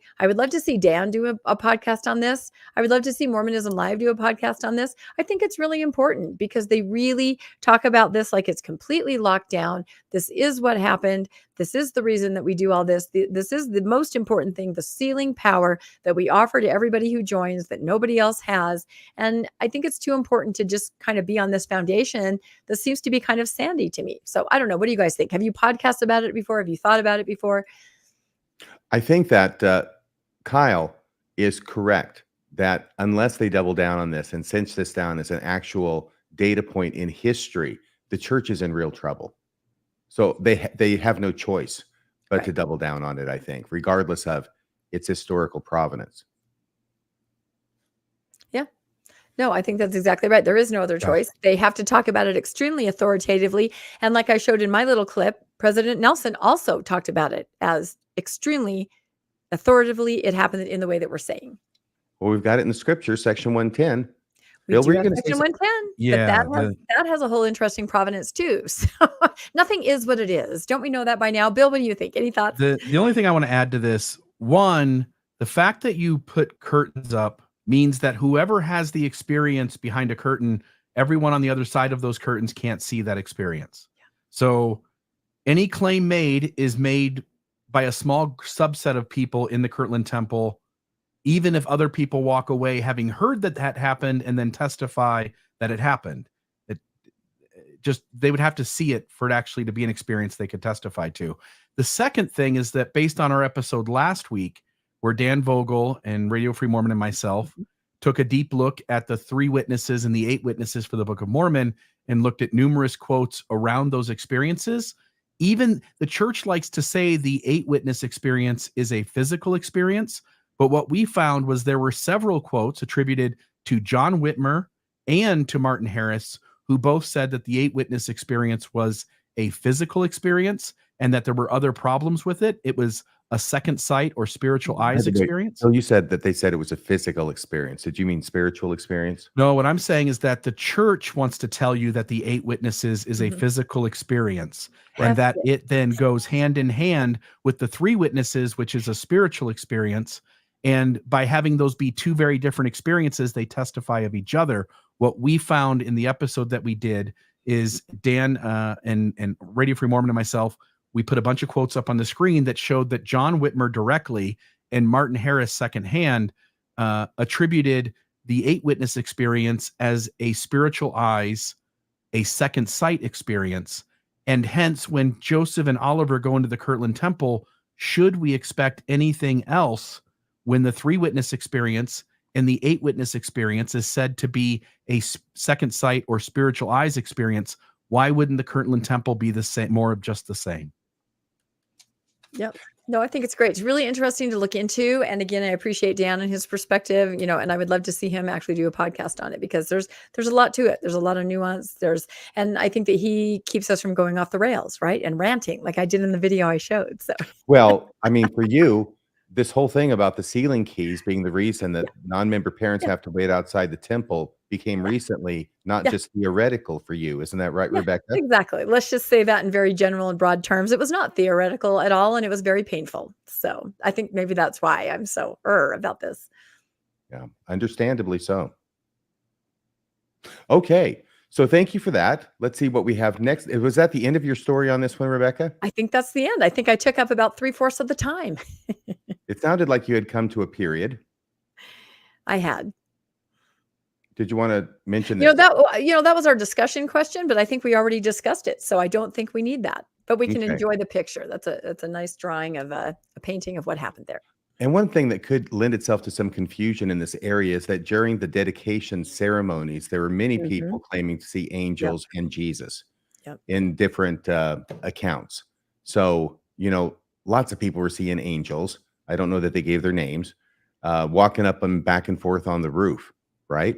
Dan do a podcast on this. I would love to see Mormonism Live do a podcast on this. I think it's really important because they really talk about this like it's completely locked down. This is what happened. This is the reason that we do all this. This is the most important thing, the sealing power that we offer to everybody who joins that nobody else has. And I think it's too important to just kind of be on this foundation that seems to be kind of sandy to me. So I don't know. What do you guys think? Have you podcasted about it before? Have you thought about it before? I think that Kyle is correct that unless they double down on this and cinch this down as an actual data point in history, the church is in real trouble. So they have no choice but to double down on it, I think, regardless of its historical provenance. Yeah. No, I think that's exactly right. There is no other choice. They have to talk about it extremely authoritatively. And like I showed in my little clip, President Nelson also talked about it as extremely authoritatively. It happened in the way that we're saying. Well, we've got it in the scripture, section 110. We do have section 110, yeah, but that has a whole interesting provenance too. So nothing is what it is. Don't we know that by now? Bill, what do you think? Any thoughts? The only thing I want to add to this, one, the fact that you put curtains up means that whoever has the experience behind a curtain, everyone on the other side of those curtains can't see that experience. Yeah. So any claim made is made by a small subset of people in the Kirtland Temple, even if other people walk away having heard that happened and then testify that it happened. They would have to see it for it actually to be an experience they could testify to. The second thing is that based on our episode last week, where Dan Vogel and Radio Free Mormon and myself took a deep look at the 3 witnesses and the 8 witnesses for the Book of Mormon and looked at numerous quotes around those experiences, even the church likes to say the 8 witness experience is a physical experience. But what we found was there were several quotes attributed to John Whitmer and to Martin Harris, who both said that the 8 witness experience was a physical experience and that there were other problems with it. It was a second sight or spiritual eyes By the way, experience? So you said that they said it was a physical experience. Did you mean spiritual experience? No, what I'm saying is that the church wants to tell you that the 8 witnesses is a physical experience, and that it then goes hand in hand with the 3 witnesses, which is a spiritual experience. And by having those be 2 very different experiences, they testify of each other. What we found in the episode that we did is Dan and Radio Free Mormon and myself, we put a bunch of quotes up on the screen that showed that John Whitmer directly and Martin Harris secondhand attributed the 8 witness experience as a spiritual eyes, a second sight experience. And hence, when Joseph and Oliver go into the Kirtland Temple, should we expect anything else when the 3 witness experience and the 8 witness experience is said to be a second sight or spiritual eyes experience? Why wouldn't the Kirtland Temple be the same, more of just the same? Yep. No, I think it's great. It's really interesting to look into. And again, I appreciate Dan and his perspective, and I would love to see him actually do a podcast on it, because there's a lot to it. There's a lot of nuance. And I think that he keeps us from going off the rails, right? And ranting like I did in the video I showed. So, Well, I mean, for you, this whole thing about the sealing keys being the reason that non-member parents have to wait outside the temple became recently not just theoretical for you. Isn't that right, Rebecca? Exactly. Let's just say that in very general and broad terms. It was not theoretical at all, and it was very painful. So I think maybe that's why I'm so about this. Yeah, understandably so. Okay. So thank you for that. Let's see what we have next. Was that the end of your story on this one, Rebecca? I think that's the end. I think I took up about 3/4 of the time. It sounded like you had come to a period. I had. Did you want to mention that? That was our discussion question, but I think we already discussed it. So I don't think we need that. But we can enjoy the picture. That's a nice drawing of a painting of what happened there. And one thing that could lend itself to some confusion in this area is that during the dedication ceremonies, there were many people claiming to see angels and Jesus in different accounts. So, lots of people were seeing angels. I don't know that they gave their names, walking up and back and forth on the roof, right?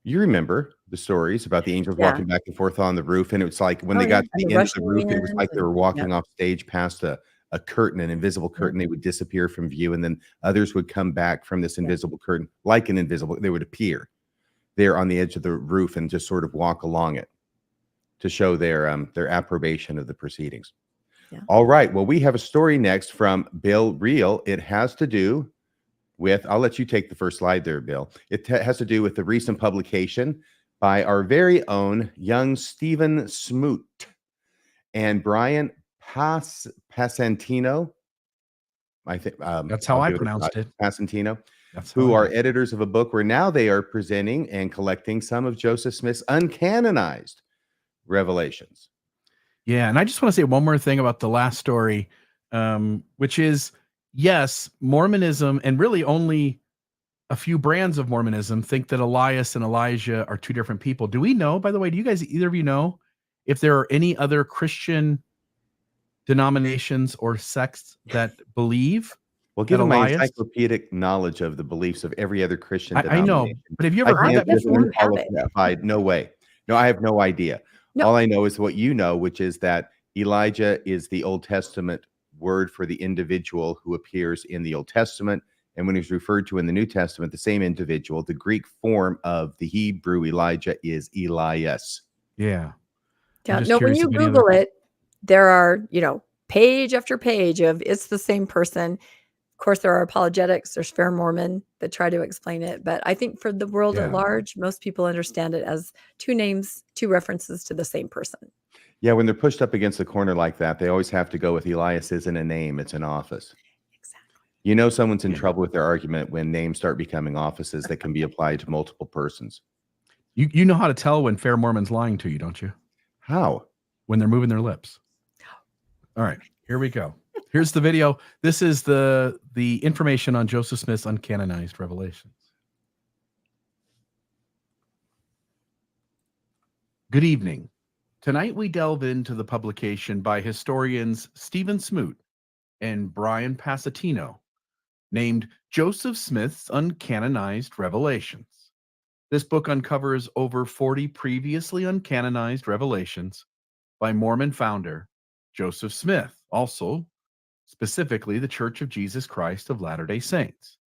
You remember the stories about the angels walking back and forth on the roof. And it was like when they got to the end of the roof, it was like they were walking off stage past a curtain, an invisible curtain. They would disappear from view, and then others would come back from this invisible curtain, like an invisible. They would appear there on the edge of the roof and just sort of walk along it to show their approbation of the proceedings. Yeah. All right. Well, we have a story next from Bill Reel. It has to do with, I'll let you take the first slide there, Bill. It has to do with the recent publication by our very own young Stephen Smoot and Brian Passantino. I think that's how I pronounced it. Passantino, who are editors of a book where now they are presenting and collecting some of Joseph Smith's uncanonized revelations. Yeah, and I just want to say one more thing about the last story, which is, yes, Mormonism, and really only a few brands of Mormonism, think that Elias and Elijah are 2 different people. Do we know, by the way, do you guys, either of you know, if there are any other Christian denominations or sects that believe? Well, given my encyclopedic knowledge of the beliefs of every other Christian denomination, I know, but have you ever heard that? No way. No, I have no idea. No. All I know is what you know, which is that Elijah is the Old Testament word for the individual who appears in the Old Testament. And when he's referred to in the New Testament, the same individual, the Greek form of the Hebrew Elijah is Elias. Yeah. No, when you Google it, there are, page after page of it's the same person. Of course, there are apologetics. There's Fair Mormon that try to explain it. But I think for the world at large, most people understand it as 2 names, 2 references to the same person. Yeah, when they're pushed up against the corner like that, they always have to go with Elias isn't a name, it's an office. Exactly. Someone's in trouble with their argument when names start becoming offices that can be applied to multiple persons. You know how to tell when Fair Mormon's lying to you, don't you? How? When they're moving their lips. All right, here we go. Here's the video. This is the information on Joseph Smith's uncanonized revelations. Good evening. Tonight we delve into the publication by historians Stephen Smoot and Brian Passantino, named Joseph Smith's Uncanonized Revelations. This book uncovers over 40 previously uncanonized revelations by Mormon founder Joseph Smith, also specifically the Church of Jesus Christ of Latter-day Saints.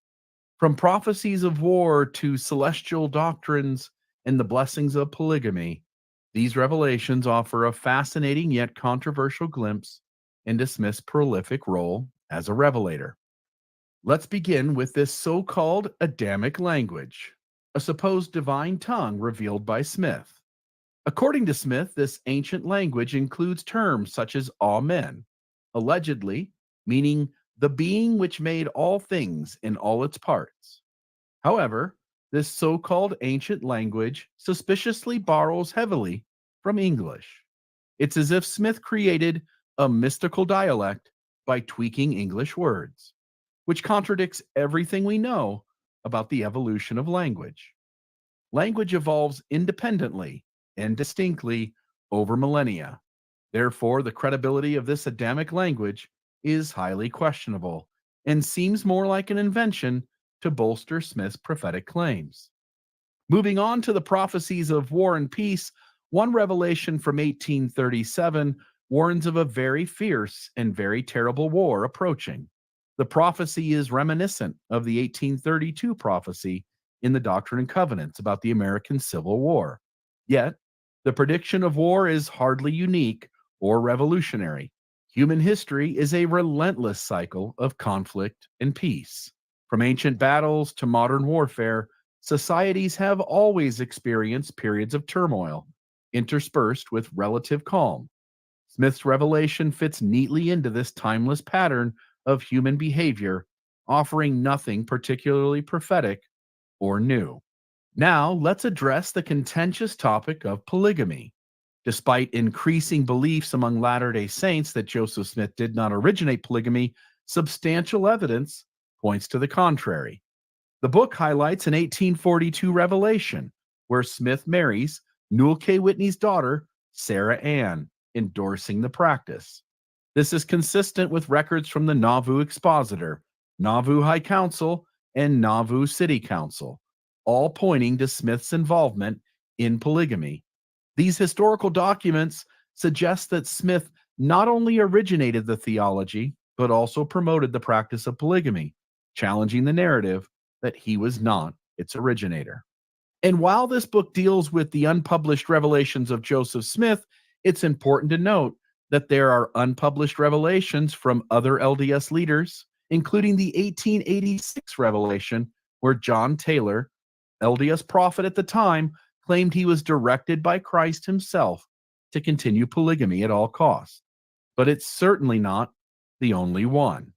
From prophecies of war to celestial doctrines and the blessings of polygamy, these revelations offer a fascinating yet controversial glimpse into Smith's prolific role as a revelator. Let's begin with this so-called Adamic language, a supposed divine tongue revealed by Smith. According to Smith, this ancient language includes terms such as Amen, allegedly meaning the being which made all things in all its parts. However, this so-called ancient language suspiciously borrows heavily from English. It's as if Smith created a mystical dialect by tweaking English words, which contradicts everything we know about the evolution of language. Language evolves independently and distinctly over millennia. Therefore, the credibility of this Adamic language is highly questionable and seems more like an invention to bolster Smith's prophetic claims. Moving on to the prophecies of war and peace, one revelation from 1837 warns of a very fierce and very terrible war approaching. The prophecy is reminiscent of the 1832 prophecy in the Doctrine and Covenants about the American Civil War. Yet, the prediction of war is hardly unique or revolutionary. Human history is a relentless cycle of conflict and peace. From ancient battles to modern warfare, societies have always experienced periods of turmoil, interspersed with relative calm. Smith's revelation fits neatly into this timeless pattern of human behavior, offering nothing particularly prophetic or new. Now, let's address the contentious topic of polygamy. Despite increasing beliefs among Latter-day Saints that Joseph Smith did not originate polygamy, substantial evidence points to the contrary. The book highlights an 1842 revelation where Smith marries Newell K. Whitney's daughter, Sarah Ann, endorsing the practice. This is consistent with records from the Nauvoo Expositor, Nauvoo High Council, and Nauvoo City Council, all pointing to Smith's involvement in polygamy. These historical documents suggest that Smith not only originated the theology, but also promoted the practice of polygamy, challenging the narrative that he was not its originator. And while this book deals with the unpublished revelations of Joseph Smith, it's important to note that there are unpublished revelations from other LDS leaders, including the 1886 revelation where John Taylor, LDS prophet at the time, claimed he was directed by Christ himself to continue polygamy at all costs. But it's certainly not the only one.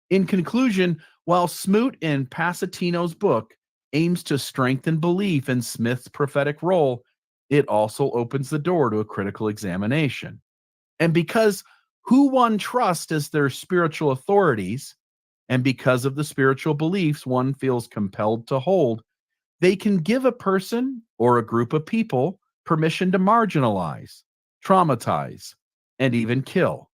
In conclusion, while Smoot and Pasatino's book aims to strengthen belief in Smith's prophetic role, it also opens the door to a critical examination. And because who one trusts as their spiritual authorities, and because of the spiritual beliefs one feels compelled to hold, they can give a person or a group of people permission to marginalize, traumatize, and even kill.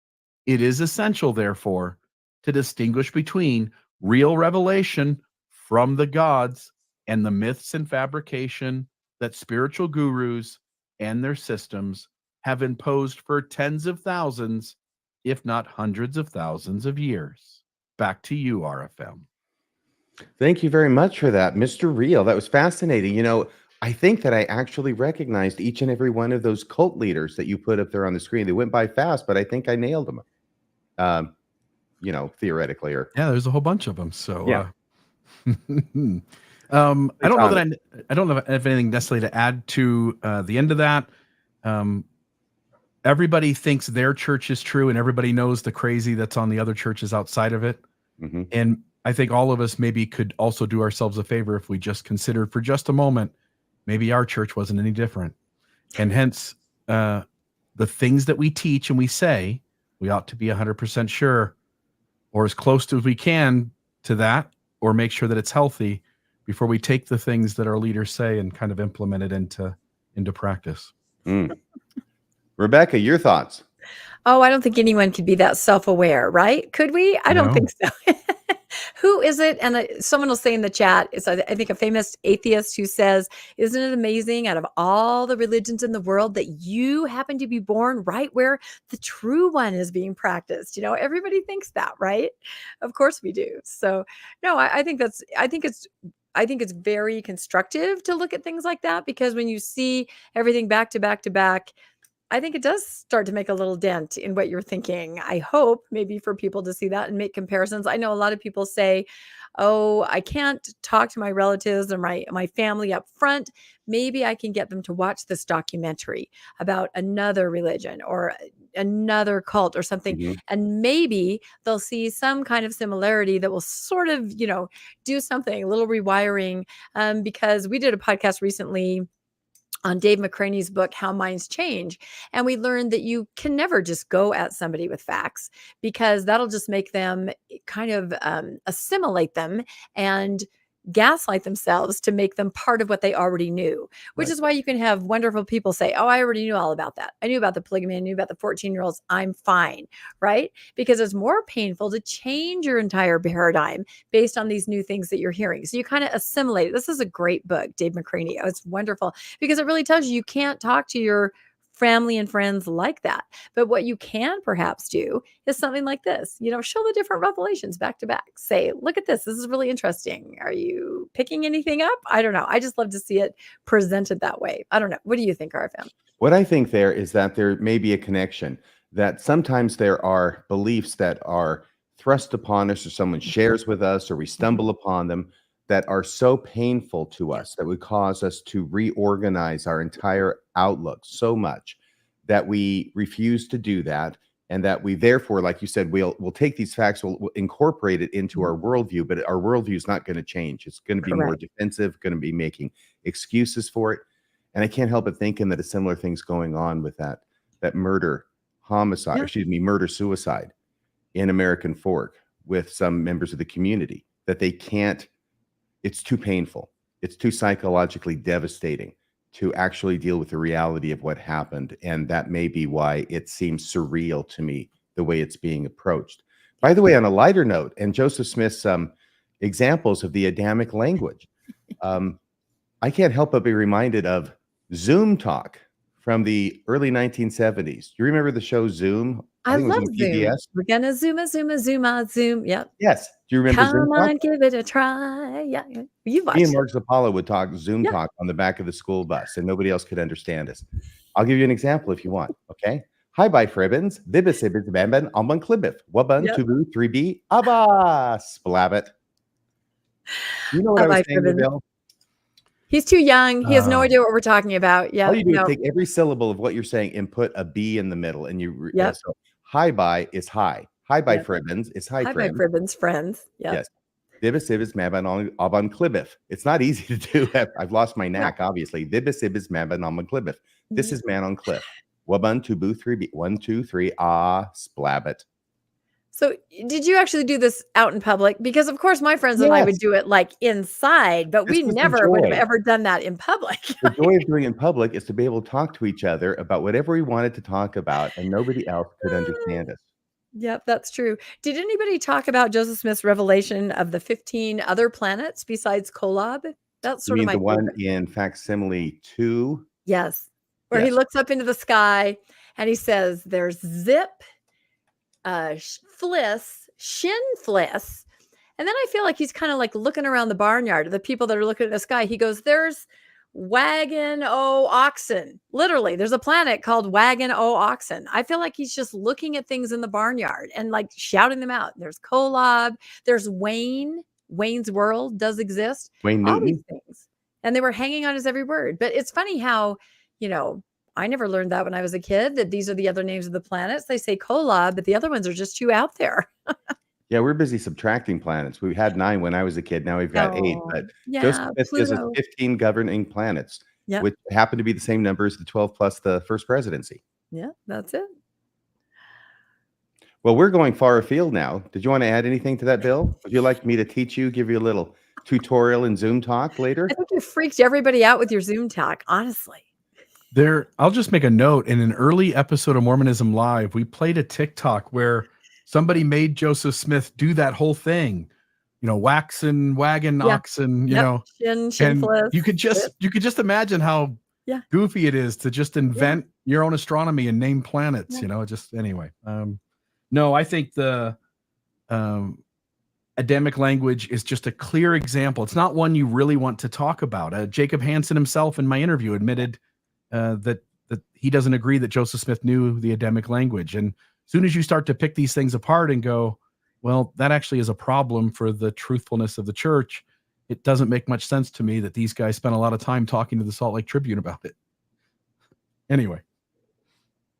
It is essential, therefore, to distinguish between real revelation from the gods and the myths and fabrication that spiritual gurus and their systems have imposed for tens of thousands, if not hundreds of thousands of years. Back to you, RFM. Thank you very much for that, Mr. Real. That was fascinating. You know, I think that I actually recognized each and every one of those cult leaders that you put up there on the screen. They went by fast, but I think I nailed them. You know, theoretically, or yeah, there's a whole bunch of them. So yeah. I don't know that I don't have anything necessarily to add to the end of that. Everybody thinks their church is true, and everybody knows the crazy that's on the other churches outside of it. Mm-hmm. And I think all of us maybe could also do ourselves a favor if we just considered for just a moment, maybe our church wasn't any different. And hence, the things that we teach and we say, we ought to be 100% sure, or as close as we can to that, or make sure that it's healthy before we take the things that our leaders say and kind of implement it into practice. Rebecca, your thoughts? Oh, I don't think anyone could be that self-aware, right? Could we? I don't think so. Who is it? And someone will say in the chat, it's I think a famous atheist who says, isn't it amazing out of all the religions in the world that you happen to be born right where the true one is being practiced? Everybody thinks that, right? Of course we do. So no, I think it's very constructive to look at things like that, because when you see everything back to back to back, I think it does start to make a little dent in what you're thinking. I hope maybe for people to see that and make comparisons. I know a lot of people say, oh, I can't talk to my relatives or my family up front. Maybe I can get them to watch this documentary about another religion or another cult or something. Mhm. And maybe they'll see some kind of similarity that will sort of, do something, a little rewiring. Because we did a podcast recently on Dave McCraney's book, How Minds Change. And we learned that you can never just go at somebody with facts, because that'll just make them kind of assimilate them and gaslight themselves to make them part of what they already knew, which Right. is why you can have wonderful people say, oh, I already knew all about that. I knew about the polygamy. I knew about the 14-year-olds. I'm fine, right? Because it's more painful to change your entire paradigm based on these new things that you're hearing. So you kind of assimilate it. This is a great book, Dave McCraney. Oh, it's wonderful because it really tells you can't talk to your family and friends like that. But what you can perhaps do is something like this, show the different revelations back to back. Say, look at this. This is really interesting. Are you picking anything up? I don't know. I just love to see it presented that way. I don't know. What do you think, RFM? What I think there is that there may be a connection, that sometimes there are beliefs that are thrust upon us, or someone shares with us, or we stumble upon them, that are so painful to us that would cause us to reorganize our entire outlook so much that we refuse to do that. And that we therefore, like you said, we'll take these facts, we'll incorporate it into our worldview, but our worldview is not going to change. It's going to be more Correct. defensive, going to be making excuses for it. And I can't help but thinking that a similar thing's going on with that murder suicide in American Fork with some members of the community, that they can't. It's too painful. It's too psychologically devastating to actually deal with the reality of what happened. And that may be why it seems surreal to me, the way it's being approached. By the way, on a lighter note, and Joseph Smith's examples of the Adamic language, I can't help but be reminded of Zoom talk from the early 1970s. You remember the show Zoom? I think it was love on Zoom. PBS. We're gonna zoom. Yep. Yes. Do you remember Come Zoom talk? on, give it a try. Yeah, you watched Me and it. Mark Zappala would talk Zoom Yeah. talk on the back of the school bus, and nobody else could understand us. I'll give you an example if you want. Okay. Hi, bye, Fribbins. Bibis, ibis, bamban, alban, clibbif. Waban, Yep. tubu, 3B, abba, splabbit. You know what I was Bye-bye, saying to Fribbins. Bill? He's too young. He has no idea what we're talking about. Yeah. All you do no. is take every syllable of what you're saying and put a B in the middle, and you. Yep. So hi, bye is hi. Hi, bye, Yep. Fribbins is hi, Hi, my Fribb. Fribbins friends. Yep. Yes. Dibis, ibis, maban, alban, clibbif. It's not easy to do. I've lost my knack, obviously. Dibis, ibis, maban, alban, clibbif. This is man on cliff. Waban, tubu, 3B. 1, 2, 3. Ah, splabbit. So did you actually do this out in public? Because of course my friends and I would Yes. do it like inside, but This we was the never would have joy. ever done that in public. The joy of doing it in public is to be able to talk to each other about whatever we wanted to talk about, and nobody else could understand us. Yep, that's true. Did anybody talk about Joseph Smith's revelation of the 15 other planets besides Kolob? That's You sort of mean my the one favorite. in facsimile 2? Yes. Where he Yes. looks up into the sky and he says, there's Zip, Fliss, Shin Fliss. And then I feel like he's kind of like looking around the barnyard of the people that are looking at the sky. He goes, there's Wagon O Oxen. Literally, there's a planet called Wagon O Oxen. I feel like he's just looking at things in the barnyard and like shouting them out. There's Kolob, there's Wayne. Wayne's World does exist. Wayne All these Newton? things. And they were hanging on his every word. But it's funny how, I never learned that when I was a kid, that these are the other names of the planets. They say Kolob, but the other ones are just too out there. Yeah, we're busy subtracting planets. We had 9 when I was a kid. Now we've got 8. Oh, But yeah, Joseph Smith gives us Pluto. 15 governing planets, Yep. which happen to be the same number as the 12 plus the first presidency. Yeah, that's it. Well, we're going far afield now. Did you want to add anything to that, Bill? Would you like me to teach you, give you a little tutorial in Zoom talk later? I think you freaked everybody out with your Zoom talk, honestly. I'll just make a note. In an early episode of Mormonism Live, we played a TikTok where somebody made Joseph Smith do that whole thing waxen, wagon, Yeah. oxen, Yep. and Shinfless. you could just imagine how Yeah. goofy it is to just invent your own astronomy and name planets, anyway. No, I think the Adamic language is just a clear example. It's not one you really want to talk about. Jacob Hansen himself in my interview admitted that he doesn't agree that Joseph Smith knew the Adamic language. And as soon as you start to pick these things apart and go, well, that actually is a problem for the truthfulness of the church, it doesn't make much sense to me that these guys spent a lot of time talking to the Salt Lake Tribune about it. Anyway.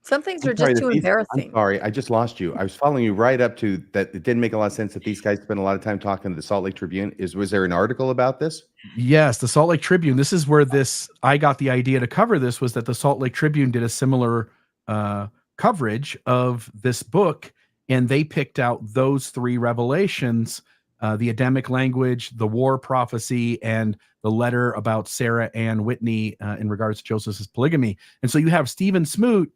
Some things are just too embarrassing. I'm sorry, I just lost you. I was following you right up to that. It didn't make a lot of sense that these guys spent a lot of time talking to the Salt Lake Tribune. Was there an article about this? Yes, the Salt Lake Tribune. This is where I got the idea to cover this, was that the Salt Lake Tribune did a similar coverage of this book, and they picked out those three revelations, the Adamic language, the war prophecy, and the letter about Sarah Ann Whitney in regards to Joseph's polygamy. And so you have Stephen Smoot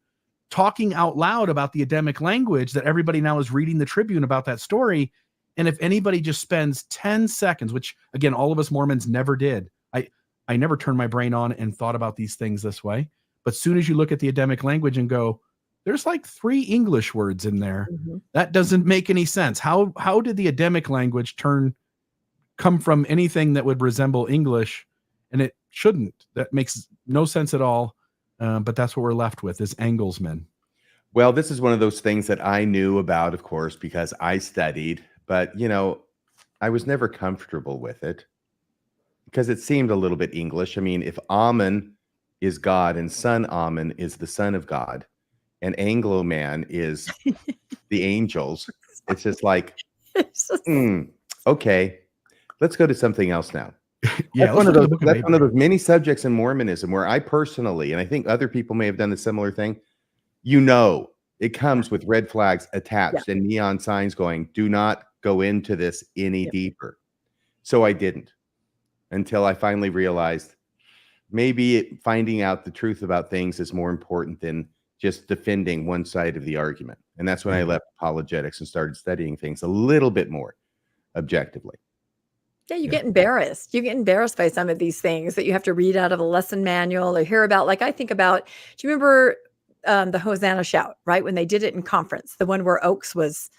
talking out loud about the Adamic language that everybody now is reading the Tribune about that story. And if anybody just spends 10 seconds, which again, all of us Mormons never did. I never turned my brain on and thought about these things this way. But as soon as you look at the Adamic language and go, there's like 3 English words in there. Mm-hmm. That doesn't make any sense. How did the Adamic language come from anything that would resemble English? And it shouldn't. That makes no sense at all. But that's what we're left with, is Anglesmen. Well, this is one of those things that I knew about, of course, because I studied, but I was never comfortable with it because it seemed a little bit English. I mean, if Amun is God and son Amun is the son of God and Anglo-man is the angels, it's just like, okay, let's go to something else now. Yeah, that's one of those many subjects in Mormonism where I personally, and I think other people may have done the similar thing, it comes with red flags attached and neon signs going, do not go into this any deeper. So I didn't, until I finally realized maybe finding out the truth about things is more important than just defending one side of the argument. And that's when I left apologetics and started studying things a little bit more objectively. Yeah, you get embarrassed. You get embarrassed by some of these things that you have to read out of a lesson manual or hear about. Like I think about, do you remember the Hosanna shout, right? When they did it in conference, the one where Oaks was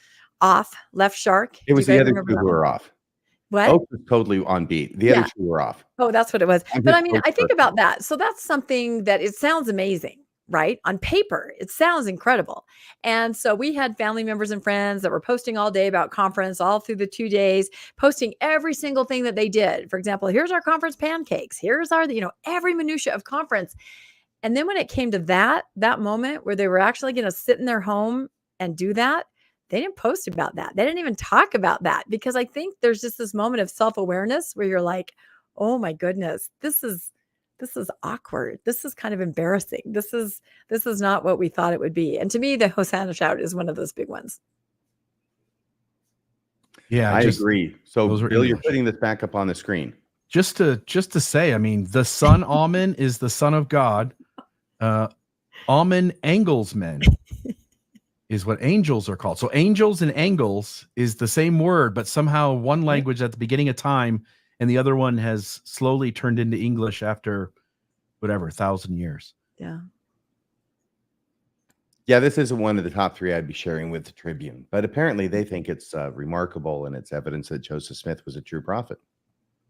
off, left shark. It was the other two who were off. What? Oaks was totally on beat. The other two were off. Oh, that's what it was. But I mean, I think about that. So that's something that it sounds amazing. Right? On paper, it sounds incredible. And so we had family members and friends that were posting all day about conference, all through the 2 days, posting every single thing that they did. For example, here's our conference pancakes. Here's our, every minutia of conference. And then when it came to that moment where they were actually going to sit in their home and do that, they didn't post about that. They didn't even talk about that, because I think there's just this moment of self-awareness where you're like, oh my goodness, this is awkward. This is kind of embarrassing. This is not what we thought it would be. And to me, the Hosanna shout is one of those big ones. Yeah, I agree. So Bill, you're putting this back up on the screen. Just to say, I mean, the son Amun is the son of God. Amun Anglesmen is what angels are called. So angels and angles is the same word, but somehow one language at the beginning of time and the other one has slowly turned into English after 1,000 years. Yeah. Yeah, this isn't one of the top 3 I'd be sharing with the Tribune, but apparently they think it's remarkable and it's evidence that Joseph Smith was a true prophet.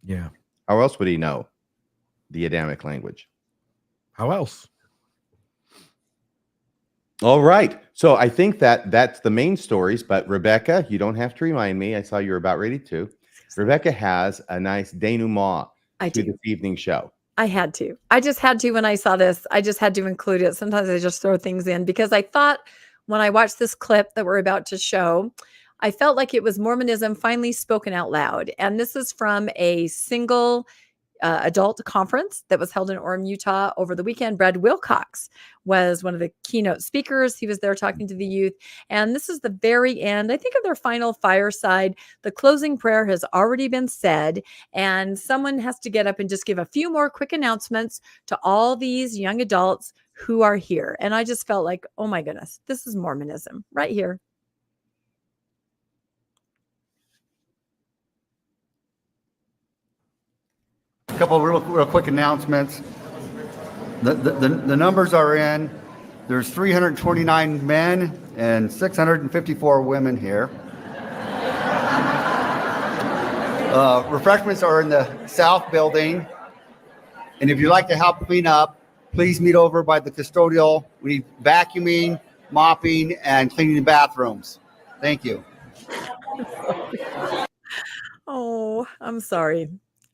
Yeah. How else would he know the Adamic language? How else? All right. So I think that's the main stories, but Rebecca, you don't have to remind me. I saw you were about ready to. Rebecca has a nice denouement to this evening show. I had to. I just had to when I saw this. I just had to include it. Sometimes I just throw things in because I thought when I watched this clip that we're about to show, I felt like it was Mormonism finally spoken out loud. And this is from a single adult conference that was held in Orem, Utah over the weekend. Brad Wilcox was one of the keynote speakers. He was there talking to the youth. And this is the very end, I think, of their final fireside. The closing prayer has already been said, and someone has to get up and just give a few more quick announcements to all these young adults who are here. And I just felt like, oh my goodness, this is Mormonism right here. couple of real quick announcements. The numbers are in. There's 329 men and 654 women here. Refreshments are in the south building. And if you'd like to help clean up, please meet over by the custodial. We need vacuuming, mopping, and cleaning the bathrooms. Thank you. Oh, I'm sorry.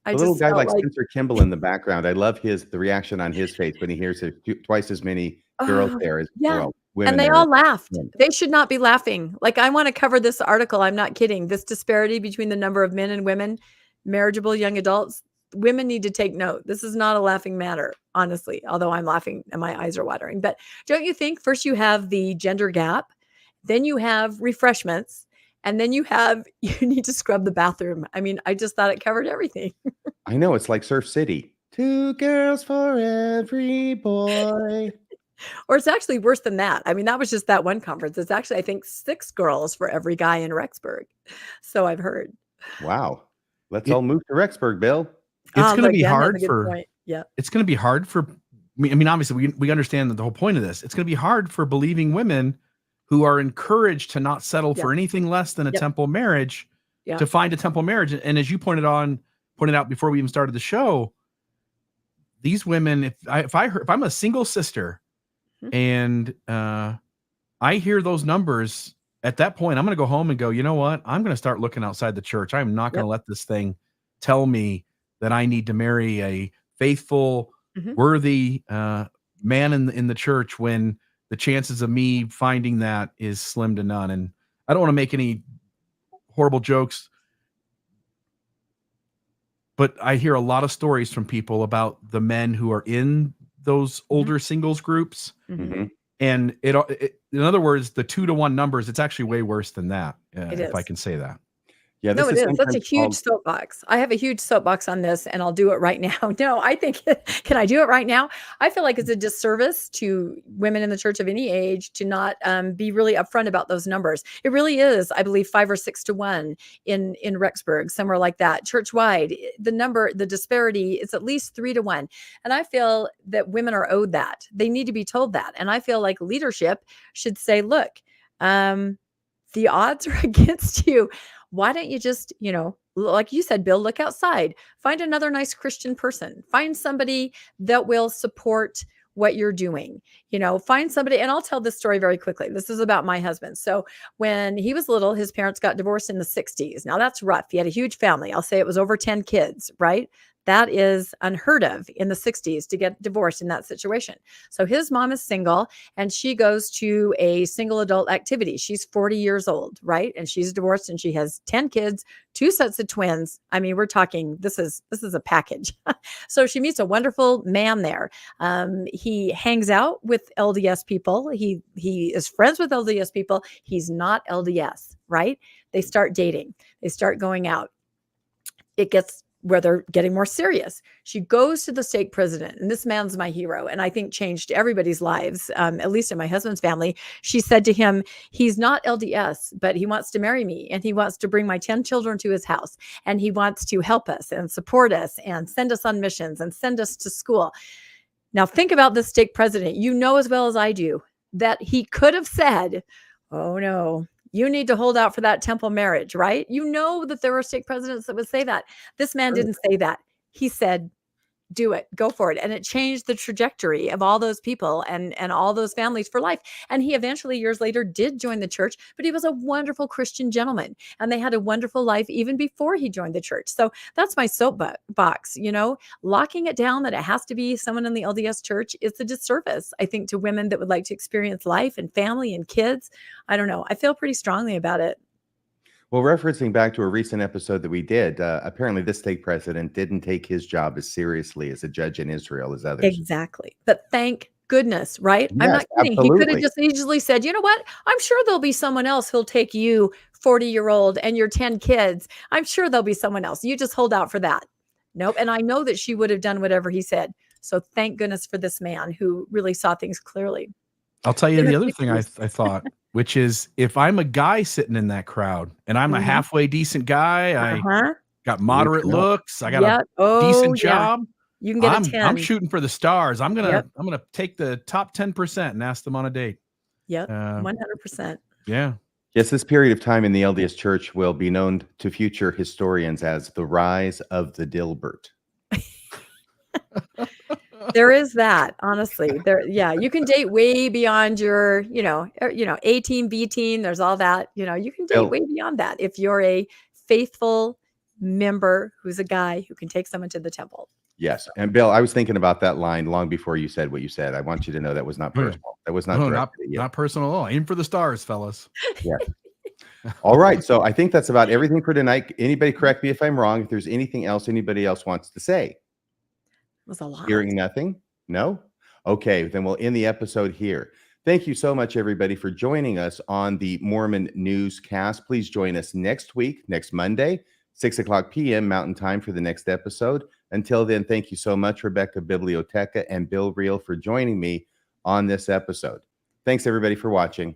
A little guy like Spencer Kimball in the background. I love the reaction on his face when he hears twice as many girls there as women. And they all laughed. They should not be laughing. Like, I want to cover this article. I'm not kidding. This disparity between the number of men and women, marriageable young adults. Women need to take note. This is not a laughing matter, honestly, although I'm laughing and my eyes are watering. But don't you think first you have the gender gap, then you have refreshments, and then you need to scrub the bathroom. I mean, I just thought it covered everything. I know, it's like Surf City. 2 girls for every boy. Or it's actually worse than that. I mean, that was just that one conference. It's actually, I think, 6 girls for every guy in Rexburg. So I've heard. Wow. Let's all move to Rexburg, Bill. It's going to be hard It's going to be hard for I mean, obviously we understand the whole point of this. It's going to be hard for believing women who are encouraged to not settle for anything less than a temple marriage to find a temple marriage. And as you pointed out before we even started the show, these women, if I'm a single sister and I hear those numbers, at that point, I'm going to go home and go, you know what? I'm going to start looking outside the church. I'm not going to let this thing tell me that I need to marry a faithful, worthy man in the church when the chances of me finding that is slim to none. And I don't want to make any horrible jokes, but I hear a lot of stories from people about the men who are in those older singles groups. And it, in other words, the 2-to-1 numbers, it's actually way worse than that, if I can say that. Yeah, no, it is. That's a huge soapbox. I have a huge soapbox on this, and I'll do it right now. No, I think, can I do it right now? I feel like it's a disservice to women in the church of any age to not be really upfront about those numbers. It really is, I believe, 5 or 6 to 1 in Rexburg, somewhere like that. Church-wide, the disparity is at least 3 to 1. And I feel that women are owed that. They need to be told that. And I feel like leadership should say, look, the odds are against you. Why don't you just, like you said, Bill, look outside, find another nice Christian person, find somebody that will support what you're doing, find somebody. And I'll tell this story very quickly. This is about my husband. So when he was little, his parents got divorced in the 60s. Now that's rough. He had a huge family. I'll say it was over 10 kids, right? That is unheard of in the 60s to get divorced in that situation. So his mom is single and she goes to a single adult activity. She's 40 years old, right? And she's divorced and she has 10 kids, 2 sets of twins. I mean, we're talking, this is a package. So she meets a wonderful man there. He hangs out with LDS people. He is friends with LDS people. He's not LDS, right? They start dating. They start going out. It gets where they're getting more serious. She goes to the stake president, and this man's my hero, and I think changed everybody's lives, at least in my husband's family. She said to him, he's not LDS, but he wants to marry me, and he wants to bring my 10 children to his house, and he wants to help us and support us and send us on missions and send us to school. Now think about this stake president. You know as well as I do that he could have said, oh no, you need to hold out for that temple marriage, right? You know that there were stake presidents that would say that. This man didn't say that. He said, do it, go for it. And it changed the trajectory of all those people and all those families for life. And he eventually, years later, did join the church, but he was a wonderful Christian gentleman. And they had a wonderful life even before he joined the church. So that's my soapbox, locking it down that it has to be someone in the LDS church. It's a disservice, I think, to women that would like to experience life and family and kids. I don't know. I feel pretty strongly about it. Well, referencing back to a recent episode that we did, apparently this stake president didn't take his job as seriously as a judge in Israel as others. Exactly. But thank goodness, right? Yes, I'm not kidding. absolutely. He could have just easily said, you know what? I'm sure there'll be someone else who'll take you 40-year-old and your 10 kids. I'm sure there'll be someone else. You just hold out for that. Nope. And I know that she would have done whatever he said. So thank goodness for this man who really saw things clearly. I'll tell you the other thing I thought, which is if I'm a guy sitting in that crowd and I'm a halfway decent guy, Got moderate Good to know. looks. I got Yep. a Oh, decent yeah. job. You can get a I'm 10. shooting for the stars. I'm gonna Yep. take the top 10% and ask them on a date. Yep. Uh, 100%. yeah. Yes, this period of time in the LDS Church will be known to future historians as the rise of the Dilbert. There is that, honestly. Yeah, you can date way beyond your, A team, B team. There's all that. You can date Bill. way beyond that if you're a faithful member who's a guy who can take someone to the temple. Yes. And Bill, I was thinking about that line long before you said what you said. I want you to know that was not personal. That was not directed at you. Not personal at all. Aim for the stars, fellas. Yeah. All right. So I think that's about everything for tonight. Anybody correct me if I'm wrong. If there's anything else anybody else wants to say. It was a lot. Hearing nothing? No? Okay, then we'll end the episode here. Thank you so much, everybody, for joining us on the Mormon Newscast. Please join us next week, next Monday, 6:00 p.m. Mountain Time for the next episode. Until then, thank you so much, Rebecca Biblioteca and Bill Reel, for joining me on this episode. Thanks, everybody, for watching.